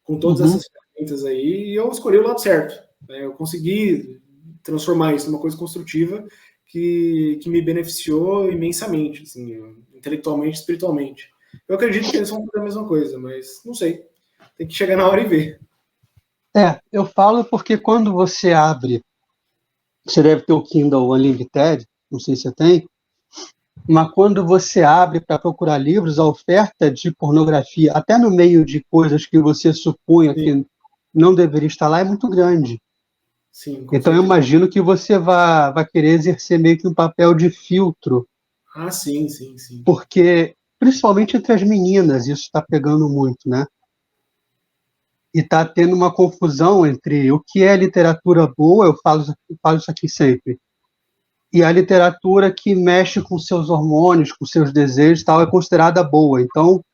com todas Uhum. essas ferramentas aí, e eu escolhi o lado certo. Né? Eu consegui transformar isso numa coisa construtiva que me beneficiou imensamente, assim, intelectualmente e espiritualmente. Eu acredito que eles vão fazer a mesma coisa, mas não sei. Tem que chegar na hora e ver. Eu falo porque quando você abre, você deve ter o Kindle Unlimited, não sei se você tem, mas quando você abre para procurar livros, a oferta de pornografia, até no meio de coisas que você supunha Sim, que não deveria estar lá, é muito grande. sim, com Então, eu certeza. imagino que você vai querer exercer meio que um papel de filtro, Ah, sim, sim, sim. porque, principalmente entre as meninas, isso está pegando muito, né? E está tendo uma confusão entre o que é literatura boa, eu falo isso aqui sempre, e a literatura que mexe com seus hormônios, com seus desejos, tal, é considerada boa. Então,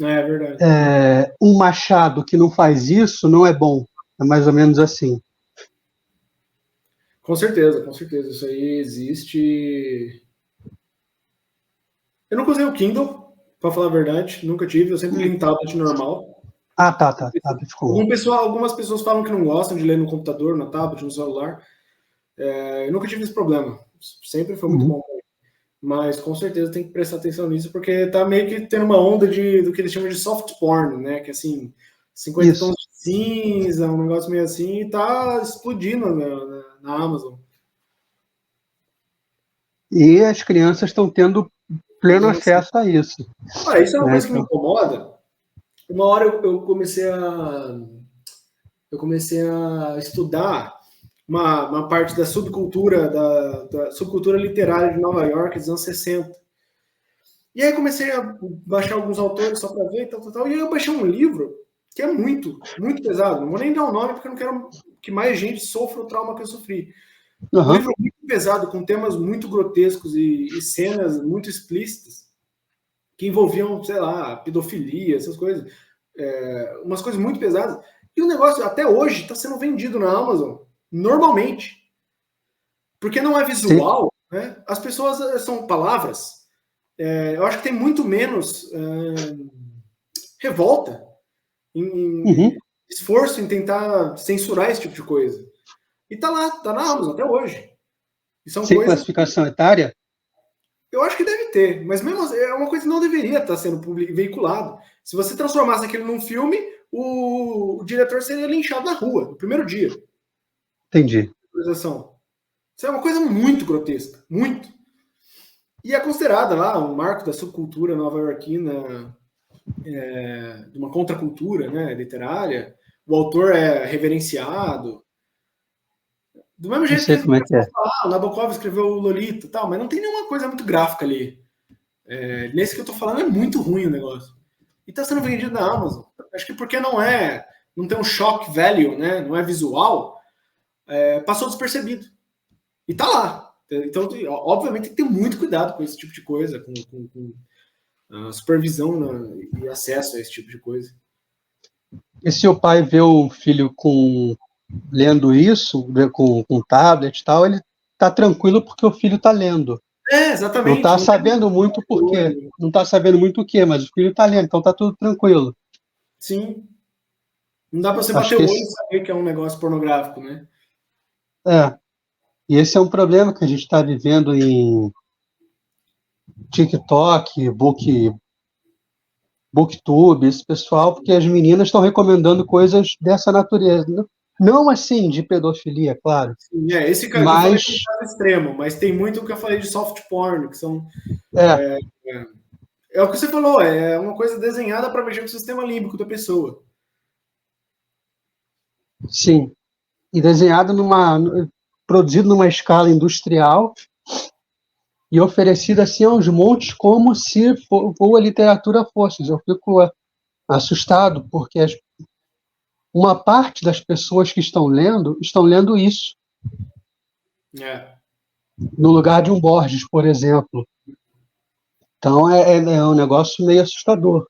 É verdade. um Machado que não faz isso não é bom. É mais ou menos assim. Com certeza, com certeza. Isso aí existe. Eu nunca usei o Kindle, para falar a verdade. Nunca tive. Eu sempre li em tablet normal. Ah, tá, ficou. Algumas pessoas falam que não gostam de ler no computador, no tablet, no celular. Eu nunca tive esse problema. Sempre foi muito Uhum. bom. Mas com certeza tem que prestar atenção nisso, porque tá meio que tendo uma onda do que eles chamam de soft porn, né? Que assim, 50 Isso. tons de cinza, um negócio meio assim, e tá explodindo na Amazon. E as crianças estão tendo pleno acesso a isso. Isso é uma Né? coisa que me Então, incomoda. Uma hora eu comecei a estudar uma parte da subcultura, da subcultura literária de Nova York dos anos 60. E aí comecei a baixar alguns autores só para ver, tal. E aí eu baixei um livro que é muito, muito pesado. Não vou nem dar o nome porque eu não quero que mais gente sofra o trauma que eu sofri. Um uhum. livro muito pesado, com temas muito grotescos e cenas muito explícitas, que envolviam, sei lá, pedofilia, essas coisas. Umas coisas muito pesadas. E o negócio, até hoje, está sendo vendido na Amazon, normalmente. Porque não é Sim. visual, né? As pessoas são palavras. Eu acho que tem muito menos revolta, Uhum. esforço em tentar censurar esse tipo de coisa. E tá lá, tá na Amazon até hoje. E são Sem coisas. classificação etária? Eu acho que deve ter, mas mesmo assim, é uma coisa que não deveria estar sendo veiculado. Se você transformasse aquilo num filme, o diretor seria linchado na rua, no primeiro dia. Entendi. Autorização. Isso é uma coisa muito grotesca, muito. E é considerada lá um marco da subcultura nova-iorquina, de uma contracultura, né, literária. O autor é reverenciado. Do mesmo Não jeito que sei as como é que pessoas é. falam, o Nabokov escreveu o Lolita, tal, mas não tem nenhuma coisa muito gráfica ali. Nesse que eu tô falando é muito ruim o negócio. E tá sendo vendido na Amazon. Acho que porque não tem um shock value, né? Não é visual, passou despercebido. E tá lá. Então, obviamente, tem que ter muito cuidado com esse tipo de coisa, com supervisão, né, e acesso a esse tipo de coisa. E se o pai vê o filho lendo isso, com tablet e tal, ele está tranquilo porque o filho está lendo. Não Exatamente. está Não tem sabendo muito por quê. controle. Não está sabendo muito o quê, mas o filho está lendo, então está tudo tranquilo. Sim. Não dá para você Acho bater que o olho e esse, saber que é um negócio pornográfico, né? é, E esse é um problema que a gente está vivendo em TikTok, Booktube, esse pessoal, porque as meninas estão recomendando coisas dessa natureza. Não assim de pedofilia, claro, Sim, esse cara que eu falei mas é um caso extremo, mas tem muito o que eu falei de soft porn, que são. é, É o que você falou, é uma coisa desenhada para mexer com o sistema límbico da pessoa. sim, e desenhado produzido numa escala industrial e oferecido assim aos montes como se a literatura fosse. Eu fico assustado porque uma parte das pessoas que estão lendo isso É. no lugar de um Borges, por exemplo. Então é um negócio meio assustador.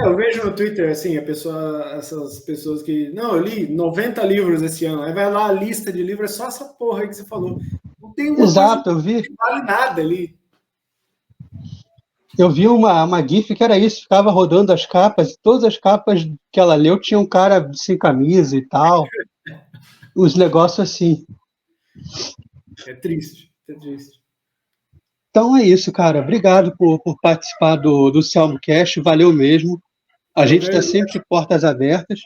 Eu vejo no Twitter, assim, essas pessoas que. Não, eu li 90 livros esse ano. Aí vai lá a lista de livros, é só essa porra aí que você falou. Não tem uma coisa Exato, que vale nada ali. eu vi uma GIF que era isso, ficava rodando as capas, e todas as capas que ela leu tinha um cara sem camisa e tal, os negócios assim. É triste, é triste. Então é isso, cara. Obrigado por participar do Selmocast, valeu mesmo. A Eu gente que está agradeço. sempre de portas abertas.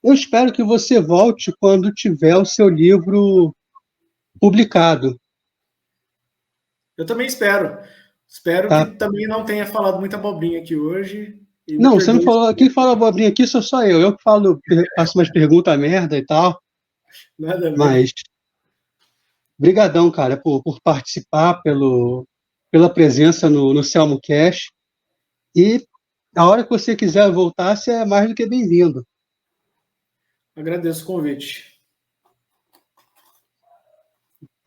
Eu espero que você volte quando tiver o seu livro publicado, Eu também espero. Espero que tá? também não tenha falado muita abobrinha aqui hoje. E me Não, você não perdoe. falou. Quem fala abobrinha aqui sou só eu. Eu que falo, faço umas perguntas merda e tal. Nada a Mas ver. brigadão, cara, por participar, pela presença no Selmo Cash. E a hora que você quiser voltar, você é mais do que bem-vindo. Agradeço o convite.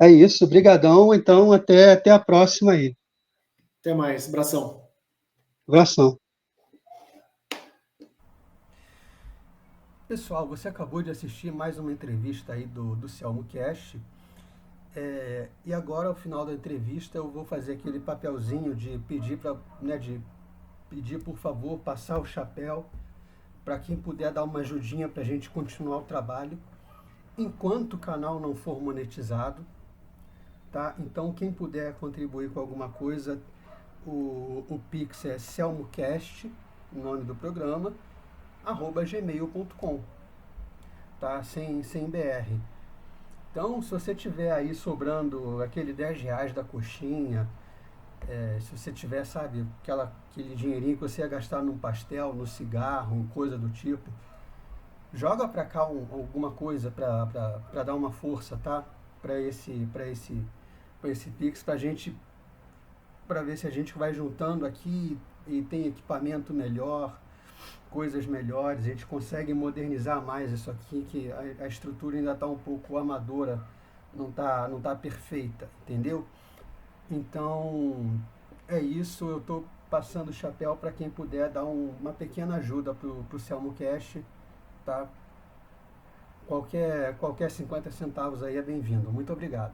É isso, brigadão. Então, até a próxima aí. Até mais. Abração. Abração. Pessoal, você acabou de assistir mais uma entrevista aí do Selmo Cash. E agora, ao final da entrevista, eu vou fazer aquele papelzinho de pedir de pedir, por favor, passar o chapéu para quem puder dar uma ajudinha para a gente continuar o trabalho enquanto o canal não for monetizado, tá? Então, quem puder contribuir com alguma coisa, o Pix é selmocast, o nome do programa, @gmail.com, tá? Sem BR. Então, se você tiver aí sobrando aquele R$ 10 da coxinha, se você tiver, sabe, aquele dinheirinho que você ia gastar num pastel, no cigarro, coisa do tipo, joga pra cá alguma coisa pra dar uma força, tá? Pra esse Pix, pra ver se a gente vai juntando aqui e tem equipamento melhor, coisas melhores, a gente consegue modernizar mais isso aqui, que a estrutura ainda está um pouco amadora, não tá perfeita, entendeu? Então, é isso, eu estou passando o chapéu para quem puder dar uma pequena ajuda pro Selmo Cash, tá? Qualquer 50 centavos aí é bem-vindo. Muito obrigado.